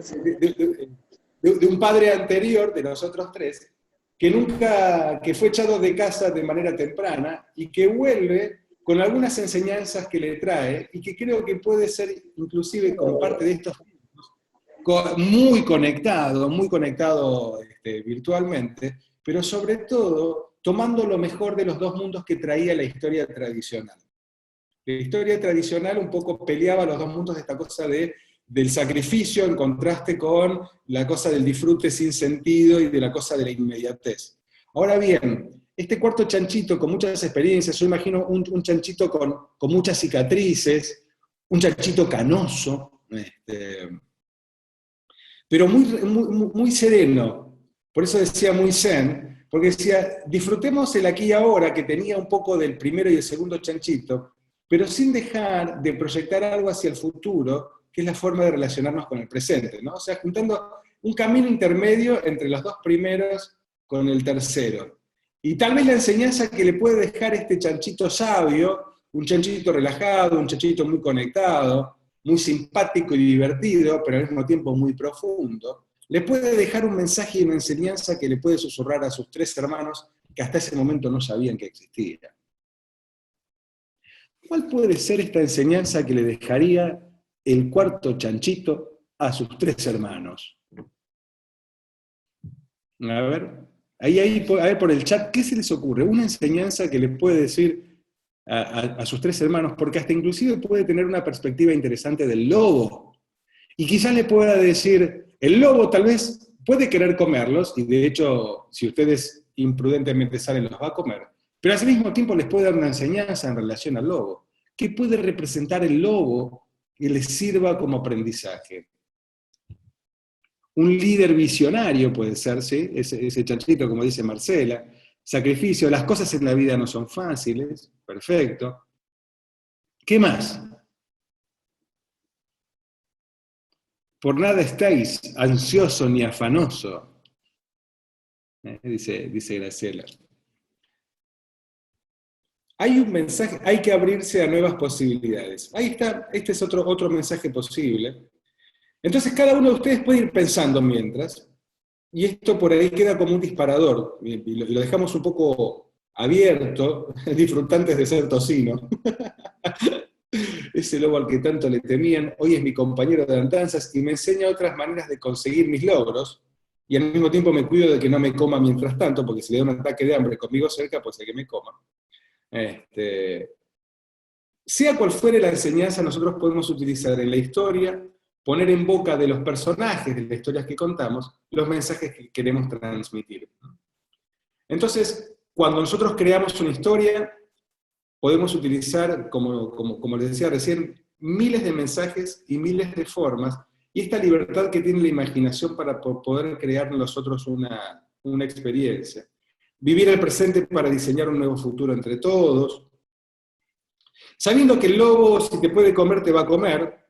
[SPEAKER 1] de un padre anterior de nosotros tres, que fue echado de casa de manera temprana y que vuelve con algunas enseñanzas que le trae, y que creo que puede ser inclusive como parte de estos muy conectado virtualmente, pero sobre todo tomando lo mejor de los dos mundos que traía la historia tradicional. La historia tradicional un poco peleaba los dos mundos de esta cosa del sacrificio en contraste con la cosa del disfrute sin sentido y de la cosa de la inmediatez. Ahora bien, este cuarto chanchito con muchas experiencias, yo imagino un chanchito con muchas cicatrices, un chanchito canoso, pero muy sereno. Por eso decía muy zen, porque decía, disfrutemos el aquí y ahora, que tenía un poco del primero y el segundo chanchito, pero sin dejar de proyectar algo hacia el futuro, que es la forma de relacionarnos con el presente, ¿no? O sea, juntando un camino intermedio entre los dos primeros con el tercero. Y tal vez la enseñanza que le puede dejar este chanchito sabio, un chanchito relajado, un chanchito muy conectado, muy simpático y divertido, pero al mismo tiempo muy profundo, le puede dejar un mensaje y una enseñanza que le puede susurrar a sus tres hermanos que hasta ese momento no sabían que existía. ¿Cuál puede ser esta enseñanza que le dejaría el cuarto chanchito a sus tres hermanos? A ver, a ver por el chat, ¿qué se les ocurre? Una enseñanza que les puede decir a sus tres hermanos, porque hasta inclusive puede tener una perspectiva interesante del lobo. Y quizás le pueda decir, el lobo tal vez puede querer comerlos, y de hecho, si ustedes imprudentemente salen, los va a comer, pero al mismo tiempo les puede dar una enseñanza en relación al lobo. ¿Qué puede representar el lobo que les sirva como aprendizaje? Un líder visionario puede ser, ¿sí? Ese chanchito, como dice Marcela. Sacrificio, las cosas en la vida no son fáciles, perfecto. ¿Qué más? Por nada estáis ansioso ni afanoso, dice Graciela. Hay un mensaje, hay que abrirse a nuevas posibilidades. Ahí está, este es otro mensaje posible. Entonces cada uno de ustedes puede ir pensando mientras, y esto por ahí queda como un disparador, y lo dejamos un poco abierto, disfrutantes de ser tocino. Ese lobo al que tanto le temían, hoy es mi compañero de andanzas y me enseña otras maneras de conseguir mis logros, y al mismo tiempo me cuido de que no me coma mientras tanto, porque si le da un ataque de hambre conmigo cerca, pues el que me coma. sea cual fuere la enseñanza, nosotros podemos utilizar en la historia, poner en boca de los personajes de las historias que contamos, los mensajes que queremos transmitir. Entonces, cuando nosotros creamos una historia, podemos utilizar, como les decía recién, miles de mensajes y miles de formas, y esta libertad que tiene la imaginación para poder crear en nosotros una experiencia. Vivir el presente para diseñar un nuevo futuro entre todos. Sabiendo que el lobo, si te puede comer, te va a comer,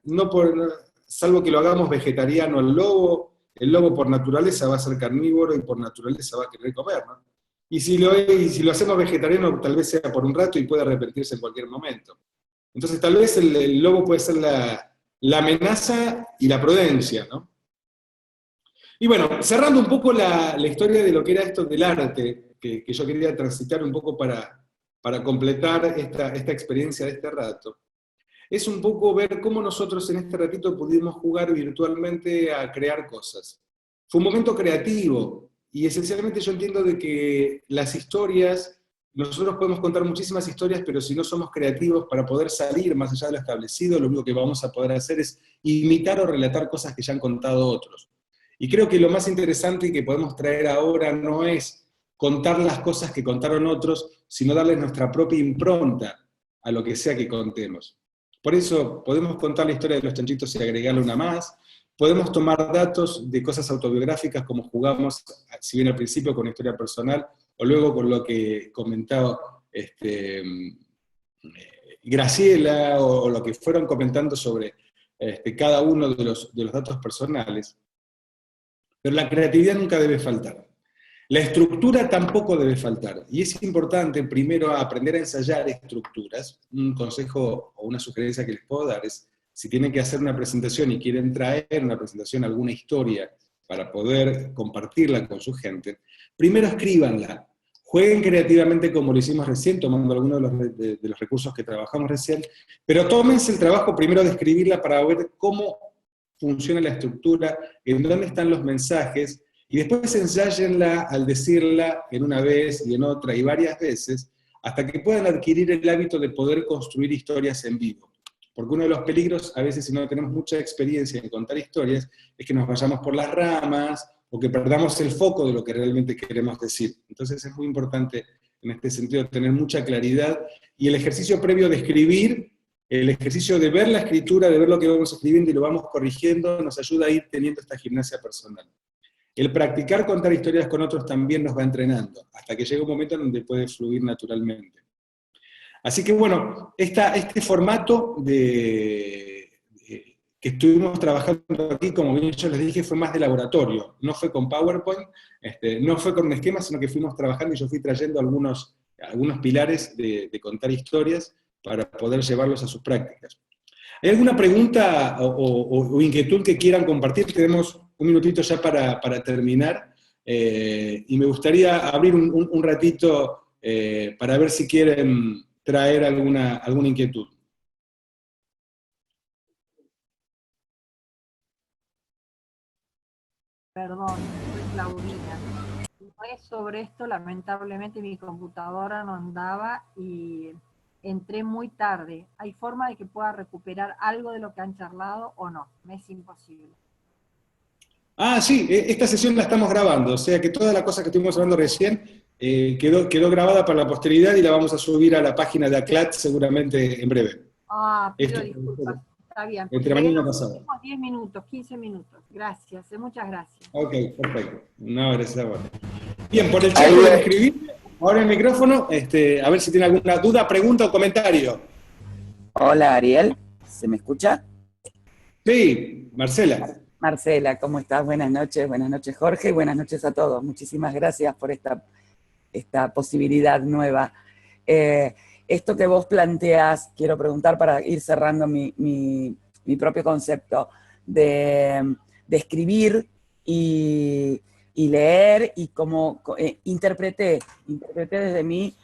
[SPEAKER 1] salvo que lo hagamos vegetariano el lobo por naturaleza va a ser carnívoro y por naturaleza va a querer comer, ¿no? Y si lo hacemos vegetariano, tal vez sea por un rato y pueda repetirse en cualquier momento. Entonces tal vez el lobo puede ser la amenaza y la prudencia, ¿no? Y bueno, cerrando un poco la historia de lo que era esto del arte, que yo quería transitar un poco para completar esta experiencia de este rato, es un poco ver cómo nosotros en este ratito pudimos jugar virtualmente a crear cosas. Fue un momento creativo, y esencialmente yo entiendo de que las historias, nosotros podemos contar muchísimas historias, pero si no somos creativos para poder salir más allá de lo establecido, lo único que vamos a poder hacer es imitar o relatar cosas que ya han contado otros. Y creo que lo más interesante y que podemos traer ahora no es contar las cosas que contaron otros, sino darle nuestra propia impronta a lo que sea que contemos. Por eso podemos contar la historia de los chanchitos y agregarle una más, podemos tomar datos de cosas autobiográficas como jugamos, si bien al principio con historia personal, o luego con lo que comentaba Graciela, o lo que fueron comentando sobre cada uno de los datos personales. Pero la creatividad nunca debe faltar. La estructura tampoco debe faltar, y es importante primero aprender a ensayar estructuras. Un consejo o una sugerencia que les puedo dar es, si tienen que hacer una presentación y quieren traer una presentación, alguna historia, para poder compartirla con su gente, primero escríbanla, jueguen creativamente como lo hicimos recién, tomando algunos de los recursos que trabajamos recién, pero tómense el trabajo primero de escribirla para ver cómo funciona la estructura, en dónde están los mensajes, y después ensáyenla al decirla en una vez y en otra y varias veces, hasta que puedan adquirir el hábito de poder construir historias en vivo. Porque uno de los peligros, a veces si no tenemos mucha experiencia en contar historias, es que nos vayamos por las ramas, o que perdamos el foco de lo que realmente queremos decir. Entonces es muy importante en este sentido tener mucha claridad, y el ejercicio previo de escribir, el ejercicio de ver la escritura, de ver lo que vamos escribiendo y lo vamos corrigiendo, nos ayuda a ir teniendo esta gimnasia personal. El practicar contar historias con otros también nos va entrenando, hasta que llega un momento en donde puede fluir naturalmente. Así que bueno, este formato que estuvimos trabajando aquí, como bien yo les dije, fue más de laboratorio, no fue con PowerPoint, no fue con un esquema, sino que fuimos trabajando y yo fui trayendo algunos pilares de contar historias para poder llevarlos a sus prácticas. ¿Hay alguna pregunta o inquietud que quieran compartir? Tenemos un minutito ya para terminar, y me gustaría abrir un ratito para ver si quieren traer alguna inquietud.
[SPEAKER 5] Perdón, soy Claudina. No es sobre esto, lamentablemente mi computadora no andaba y entré muy tarde. ¿Hay forma de que pueda recuperar algo de lo que han charlado o no? Me es imposible.
[SPEAKER 1] Ah, sí, esta sesión la estamos grabando, o sea que toda la cosa que estuvimos hablando recién quedó grabada para la posteridad y la vamos a subir a la página de ACLAT seguramente en breve.
[SPEAKER 5] Ah, pido disculpas. Está bien.
[SPEAKER 1] Entre mañana y pasado.
[SPEAKER 5] 10 minutos, 15 minutos. Gracias, muchas gracias.
[SPEAKER 1] Ok, perfecto. No, gracias a vos. Bien, por el chat pueden escribir. Ahora el micrófono, a ver si tiene alguna duda, pregunta o comentario.
[SPEAKER 6] Hola, Ariel, ¿se me escucha?
[SPEAKER 1] Sí, Marcela.
[SPEAKER 6] Marcela, ¿cómo estás? Buenas noches, Jorge, buenas noches a todos. Muchísimas gracias por esta posibilidad nueva. Esto que vos planteás, quiero preguntar para ir cerrando mi propio concepto de escribir y leer, y como interpreté desde mí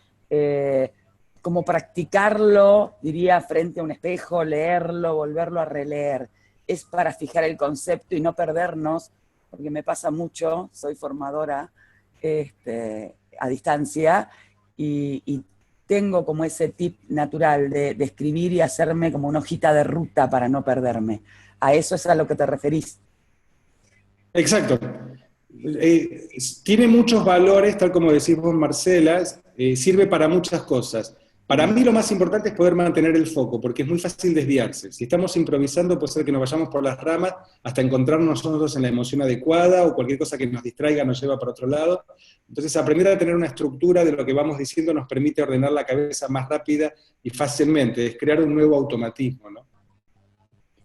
[SPEAKER 6] como practicarlo, diría, frente a un espejo, leerlo, volverlo a releer. Es para fijar el concepto y no perdernos, porque me pasa mucho, soy formadora a distancia, y tengo como ese tip natural de escribir y hacerme como una hojita de ruta para no perderme. ¿A eso es a lo que te referís?
[SPEAKER 1] Exacto. Tiene muchos valores, tal como decís vos, Marcela, sirve para muchas cosas. Para mí lo más importante es poder mantener el foco, porque es muy fácil desviarse. Si estamos improvisando, puede ser que nos vayamos por las ramas hasta encontrarnos nosotros en la emoción adecuada, o cualquier cosa que nos distraiga nos lleva para otro lado. Entonces, aprender a tener una estructura de lo que vamos diciendo nos permite ordenar la cabeza más rápida y fácilmente, es crear un nuevo automatismo, ¿no?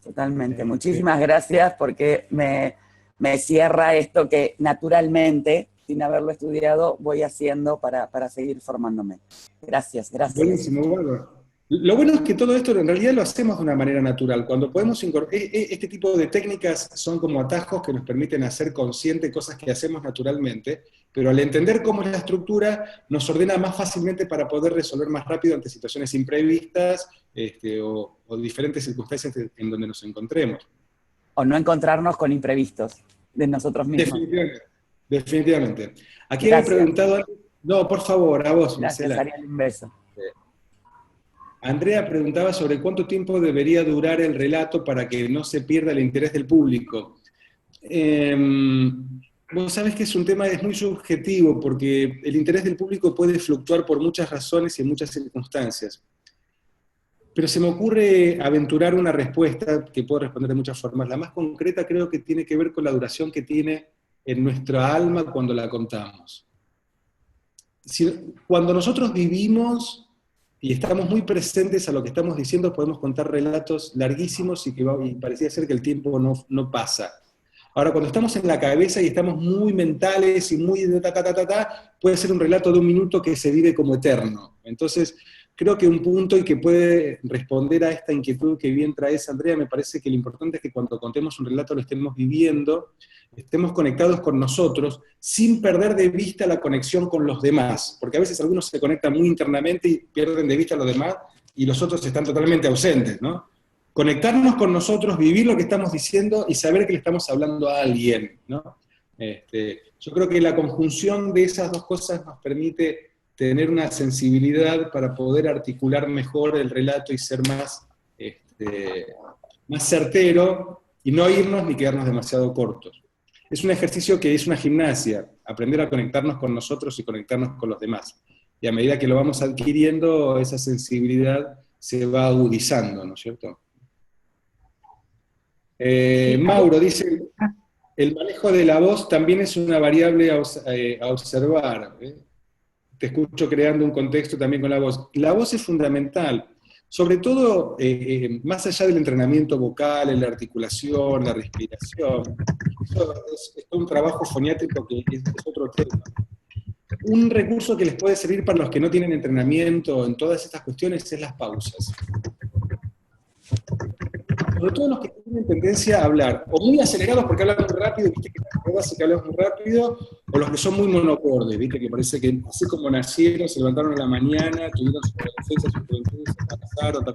[SPEAKER 6] Totalmente. Muchísimas gracias, porque me cierra esto que naturalmente, sin haberlo estudiado, voy haciendo para seguir formándome. Gracias.
[SPEAKER 1] Buenísimo, bueno. Lo bueno es que todo esto en realidad lo hacemos de una manera natural. Cuando podemos incorporar, este tipo de técnicas son como atajos que nos permiten hacer consciente cosas que hacemos naturalmente, pero al entender cómo es la estructura, nos ordena más fácilmente para poder resolver más rápido ante situaciones imprevistas o diferentes circunstancias en donde nos encontremos.
[SPEAKER 6] O no encontrarnos con imprevistos de nosotros mismos.
[SPEAKER 1] Definitivamente. Aquí
[SPEAKER 6] Gracias.
[SPEAKER 1] he preguntado... No, por favor, a vos,
[SPEAKER 6] Gracias,
[SPEAKER 1] Marcela.
[SPEAKER 6] Ariel, un beso.
[SPEAKER 1] Andrea preguntaba sobre cuánto tiempo debería durar el relato para que no se pierda el interés del público. Vos sabés que es un tema, es muy subjetivo, porque el interés del público puede fluctuar por muchas razones y en muchas circunstancias. Pero se me ocurre aventurar una respuesta que puedo responder de muchas formas. La más concreta creo que tiene que ver con la duración que tiene en nuestra alma cuando la contamos. Cuando nosotros vivimos y estamos muy presentes a lo que estamos diciendo, podemos contar relatos larguísimos y parecía ser que el tiempo no pasa. Ahora, cuando estamos en la cabeza y estamos muy mentales y muy puede ser un relato de 1 minuto que se vive como eterno. Entonces, creo que un punto y que puede responder a esta inquietud que bien traes, Andrea, me parece que lo importante es que cuando contemos un relato lo estemos viviendo, estemos conectados con nosotros, sin perder de vista la conexión con los demás, porque a veces algunos se conectan muy internamente y pierden de vista a los demás, y los otros están totalmente ausentes, ¿no? Conectarnos con nosotros, vivir lo que estamos diciendo y saber que le estamos hablando a alguien, ¿no? Yo creo que la conjunción de esas dos cosas nos permite tener una sensibilidad para poder articular mejor el relato y ser más certero, y no irnos ni quedarnos demasiado cortos. Es un ejercicio que es una gimnasia, aprender a conectarnos con nosotros y conectarnos con los demás. Y a medida que lo vamos adquiriendo, esa sensibilidad se va agudizando, ¿no es cierto? Mauro dice, el manejo de la voz también es una variable a observar. Te escucho creando un contexto también con la voz. La voz es fundamental, sobre todo más allá del entrenamiento vocal, en la articulación, la respiración. Eso es un trabajo foniátrico que es otro tema. Un recurso que les puede servir para los que no tienen entrenamiento en todas estas cuestiones es las pausas. Sobre todo los que tienen tendencia a hablar, o muy acelerados porque hablan muy rápido, viste que que hablan muy rápido, o los que son muy monocordes, viste que parece que así como nacieron, se levantaron en la mañana, tuvieron su adolescencia, su juventud, se casaron,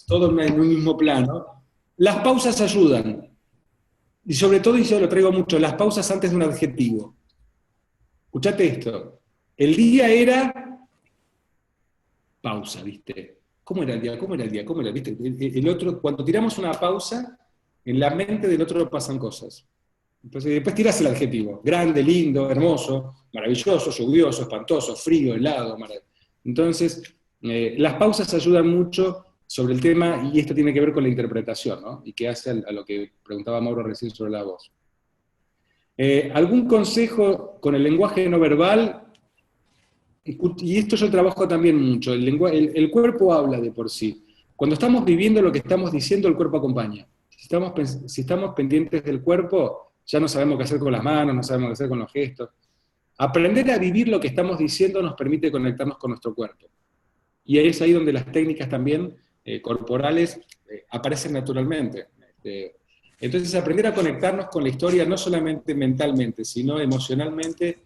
[SPEAKER 1] todo en un mismo plano. Las pausas ayudan, y sobre todo, y yo lo traigo mucho, las pausas antes de un adjetivo. Escuchate esto, el día era pausa, viste. ¿Cómo era el día? ¿Cómo era el día? ¿Cómo era? ¿Viste? El otro, cuando tiramos una pausa, en la mente del otro pasan cosas. Entonces, después tirás el adjetivo. Grande, lindo, hermoso, maravilloso, lluvioso, espantoso, frío, helado. Entonces, las pausas ayudan mucho sobre el tema, y esto tiene que ver con la interpretación, ¿no? Y que hace a lo que preguntaba Mauro recién sobre la voz. ¿Algún consejo con el lenguaje no verbal? Y esto yo trabajo también mucho, el cuerpo habla de por sí. Cuando estamos viviendo lo que estamos diciendo, el cuerpo acompaña. Si estamos pendientes del cuerpo, ya no sabemos qué hacer con las manos, no sabemos qué hacer con los gestos. Aprender a vivir lo que estamos diciendo nos permite conectarnos con nuestro cuerpo. Y es ahí donde las técnicas también corporales aparecen naturalmente. Entonces, aprender a conectarnos con la historia no solamente mentalmente, sino emocionalmente,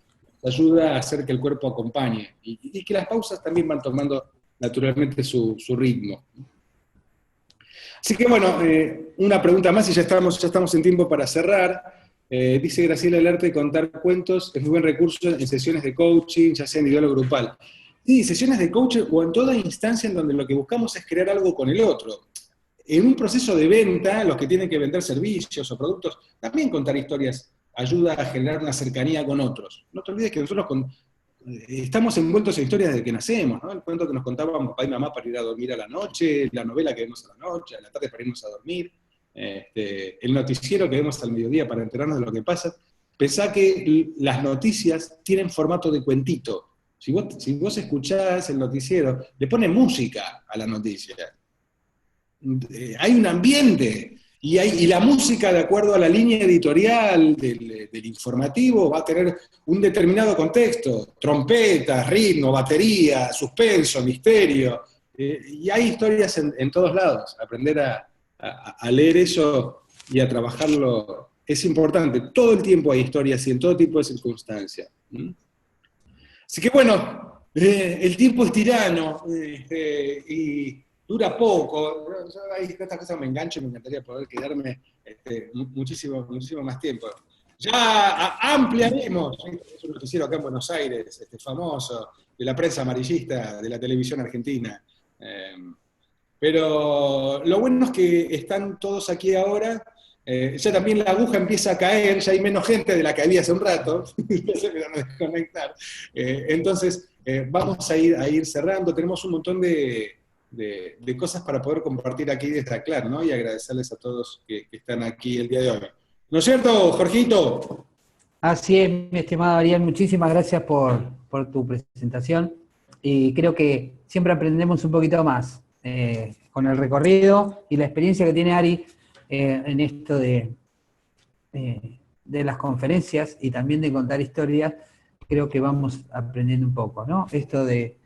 [SPEAKER 1] ayuda a hacer que el cuerpo acompañe, y que las pausas también van tomando naturalmente su ritmo. Así que bueno, una pregunta más y ya estamos en tiempo para cerrar. Dice Graciela, el arte de contar cuentos es muy buen recurso en sesiones de coaching, ya sea individual o grupal. Sí, sesiones de coaching o en toda instancia en donde lo que buscamos es crear algo con el otro. En un proceso de venta, los que tienen que vender servicios o productos, también contar historias ayuda a generar una cercanía con otros. No te olvides que nosotros estamos envueltos en historias desde que nacemos, ¿no? El cuento que nos contaban papá y mamá para ir a dormir a la noche, la novela que vemos a la noche, a la tarde para irnos a dormir, el noticiero que vemos al mediodía para enterarnos de lo que pasa. Pensá que las noticias tienen formato de cuentito. Si vos escuchás el noticiero, le ponen música a la noticia. Hay un ambiente, y la música, de acuerdo a la línea editorial del informativo, va a tener un determinado contexto: trompetas, ritmo, batería, suspenso, misterio, y hay historias en todos lados. Aprender a leer eso y a trabajarlo es importante. Todo el tiempo hay historias y en todo tipo de circunstancias. Así que bueno, el tiempo es tirano, y dura poco. Estas cosas me engancho y me encantaría poder quedarme muchísimo más tiempo. Ya ampliaremos, es un noticiero acá en Buenos Aires, famoso, de la prensa amarillista de la televisión argentina. Pero lo bueno es que están todos aquí ahora. Ya también la aguja empieza a caer, ya hay menos gente de la que había hace un rato, se empiezan a desconectar. Entonces, vamos a ir cerrando. Tenemos un montón de cosas para poder compartir aquí desde ACLAD, ¿no? Y agradecerles a todos que están aquí el día de hoy. ¿No es cierto, Jorgito?
[SPEAKER 2] Así es, mi estimado Ariel, muchísimas gracias por tu presentación, y creo que siempre aprendemos un poquito más con el recorrido y la experiencia que tiene Ari en esto de las conferencias y también de contar historias. Creo que vamos aprendiendo un poco, ¿no? Esto de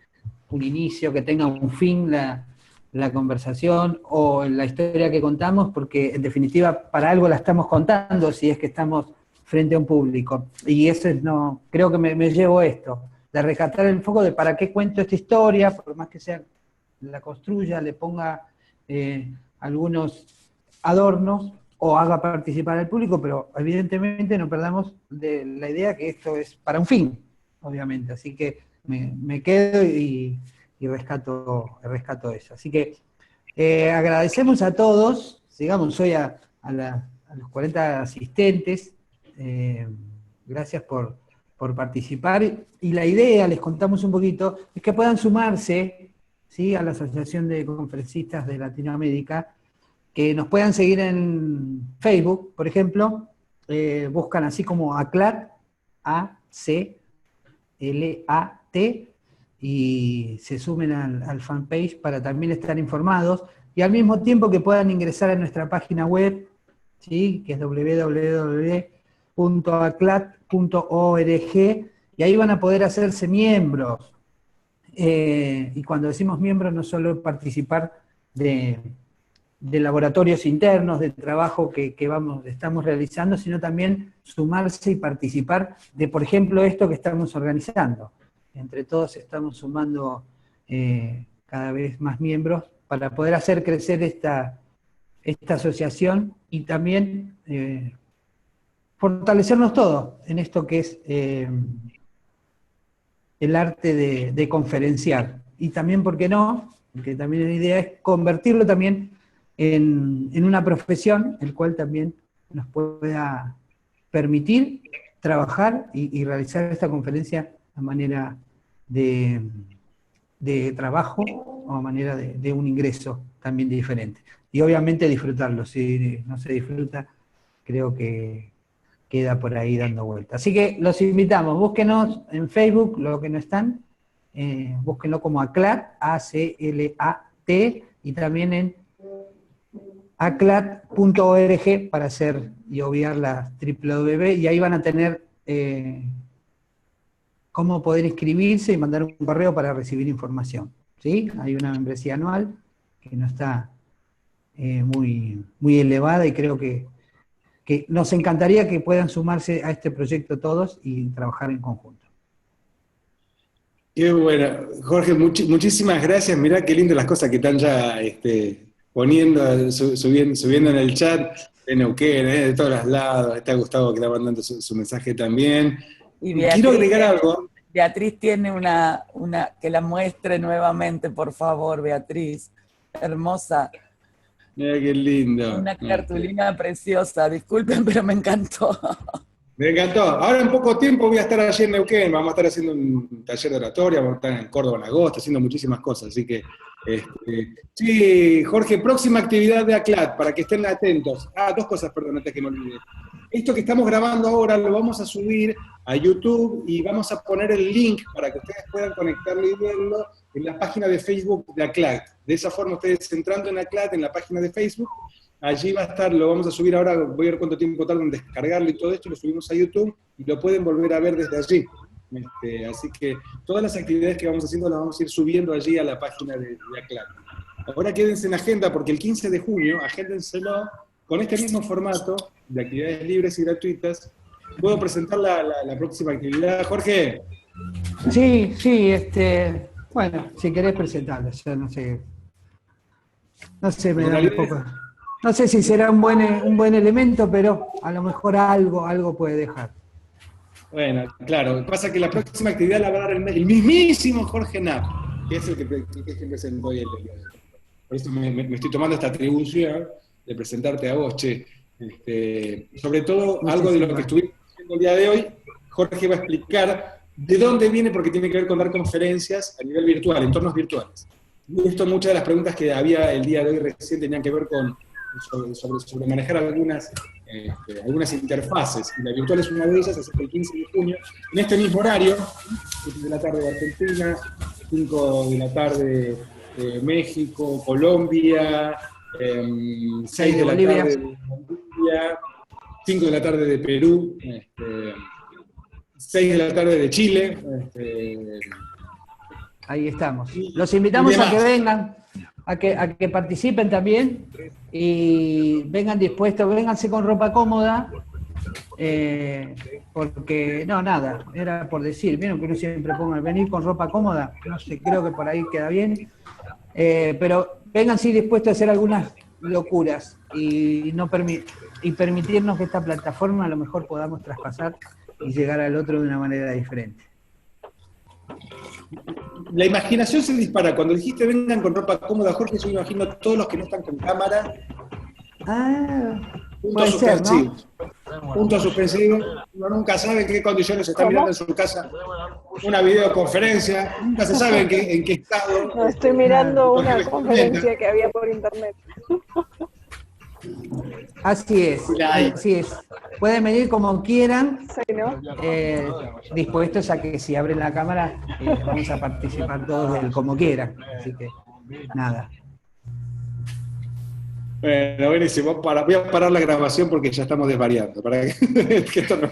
[SPEAKER 2] un inicio, que tenga un fin la conversación o la historia que contamos, porque en definitiva para algo la estamos contando si es que estamos frente a un público. Y eso creo que me llevo esto, de rescatar el foco de para qué cuento esta historia, por más que la construya, le ponga algunos adornos o haga participar al público, pero evidentemente no perdamos de la idea que esto es para un fin, obviamente. Así que me quedo y rescato eso. Así que agradecemos a todos, sigamos hoy a los 40 asistentes, gracias por participar, y la idea, les contamos un poquito, es que puedan sumarse, ¿sí?, a la Asociación de Conferencistas de Latinoamérica, que nos puedan seguir en Facebook, por ejemplo, buscan así como ACLAT, A-C-L-A-T, y se sumen al fanpage para también estar informados, y al mismo tiempo que puedan ingresar a nuestra página web, ¿sí?, que es www.aclat.org, y ahí van a poder hacerse miembros. Y cuando decimos miembros, no solo participar de laboratorios internos, de trabajo que estamos realizando, sino también sumarse y participar de, por ejemplo, esto que estamos organizando. Entre todos estamos sumando cada vez más miembros para poder hacer crecer esta asociación y también fortalecernos todos en esto que es el arte de conferenciar. Y también, ¿por qué no?, porque también la idea es convertirlo también en una profesión, el cual también nos pueda permitir trabajar y realizar esta conferencia a manera de trabajo o a manera de un ingreso también diferente. Y obviamente disfrutarlo. Si no se disfruta, creo que queda por ahí dando vuelta. Así que los invitamos, búsquenos en Facebook, los que no están, búsquenlo como ACLAT, A-C-L-A-T, y también en aclat.org para hacer y obviar la www, y ahí van a tener cómo poder inscribirse y mandar un correo para recibir información, ¿sí? Hay una membresía anual que no está muy elevada, y creo que nos encantaría que puedan sumarse a este proyecto todos y trabajar en conjunto.
[SPEAKER 1] Qué bueno, Jorge, muchísimas gracias. Mirá qué lindo las cosas que están ya poniendo, subiendo en el chat, de Neuquén, de todos los lados. Está Gustavo que está mandando su mensaje también.
[SPEAKER 6] Y
[SPEAKER 1] Quiero agregar algo.
[SPEAKER 6] Beatriz tiene una, que la muestre nuevamente, por favor, Beatriz. Hermosa.
[SPEAKER 1] Mira qué lindo.
[SPEAKER 6] Una cartulina preciosa. Disculpen, pero me encantó.
[SPEAKER 1] Me encantó. Ahora en poco tiempo voy a estar allí en Neuquén, vamos a estar haciendo un taller de oratoria, vamos a estar en Córdoba en agosto, haciendo muchísimas cosas, así que... sí, Jorge, próxima actividad de ACLAD, para que estén atentos. Dos cosas, perdón, antes que me olvide. Esto que estamos grabando ahora lo vamos a subir a YouTube y vamos a poner el link para que ustedes puedan conectarlo y verlo en la página de Facebook de ACLAD. De esa forma, ustedes entrando en ACLAD, en la página de Facebook, allí va a estar, lo vamos a subir ahora, voy a ver cuánto tiempo tarda en descargarlo y todo esto, lo subimos a YouTube y lo pueden volver a ver desde allí. Así que todas las actividades que vamos haciendo las vamos a ir subiendo allí a la página de ACLAD. Ahora quédense en agenda porque el 15 de junio, agéndenselo, con este mismo formato de actividades libres y gratuitas, puedo presentar la próxima actividad. Jorge.
[SPEAKER 2] Sí, bueno, si querés presentarlo, yo no sé, me da un poco... No sé si será un buen elemento, pero a lo mejor algo puede dejar.
[SPEAKER 1] Bueno, claro, pasa que la próxima actividad la va a dar el mismísimo Jorge Knapp, que es el que presentó hoy el día de hoy. Por eso me estoy tomando esta atribución de presentarte a vos, che. Sobre todo, algo de lo que estuvimos haciendo el día de hoy, Jorge va a explicar de dónde viene, porque tiene que ver con dar conferencias a nivel virtual, entornos virtuales. Y esto, muchas de las preguntas que había el día de hoy recién tenían que ver con sobre manejar algunas interfaces, y la virtual es una de ellas, así que el 15 de junio, en este mismo horario, 7 de la tarde de Argentina, 5 de la tarde de México, Colombia, 6 de la tarde de Bolivia, 5 de la tarde de Perú, 6 de la tarde de Chile.
[SPEAKER 2] Ahí estamos. Los invitamos a que vengan. A que participen también y vengan dispuestos, vénganse con ropa cómoda, porque, era por decir, vieron que uno siempre ponga venir con ropa cómoda, no sé, creo que por ahí queda bien, pero vengan sí dispuestos a hacer algunas locuras y permitirnos que esta plataforma a lo mejor podamos traspasar y llegar al otro de una manera diferente.
[SPEAKER 1] La imaginación se dispara. Cuando dijiste vengan con ropa cómoda, Jorge, yo me imagino a todos los que no están con cámara.
[SPEAKER 2] Puede ser, ¿no?
[SPEAKER 1] Puntos suspensivos. Uno nunca sabe en qué condiciones está mirando en su casa una videoconferencia. Nunca se sabe en qué estado.
[SPEAKER 7] No, estoy mirando una conferencia que había por internet.
[SPEAKER 2] Así es. Pueden venir como quieran,
[SPEAKER 7] sí, ¿no?
[SPEAKER 2] Dispuestos a que si abren la cámara vamos a participar todos del como quieran. Así que, nada.
[SPEAKER 1] Bueno, buenísimo. Voy a parar la grabación porque ya estamos desvariando. Para que esto no...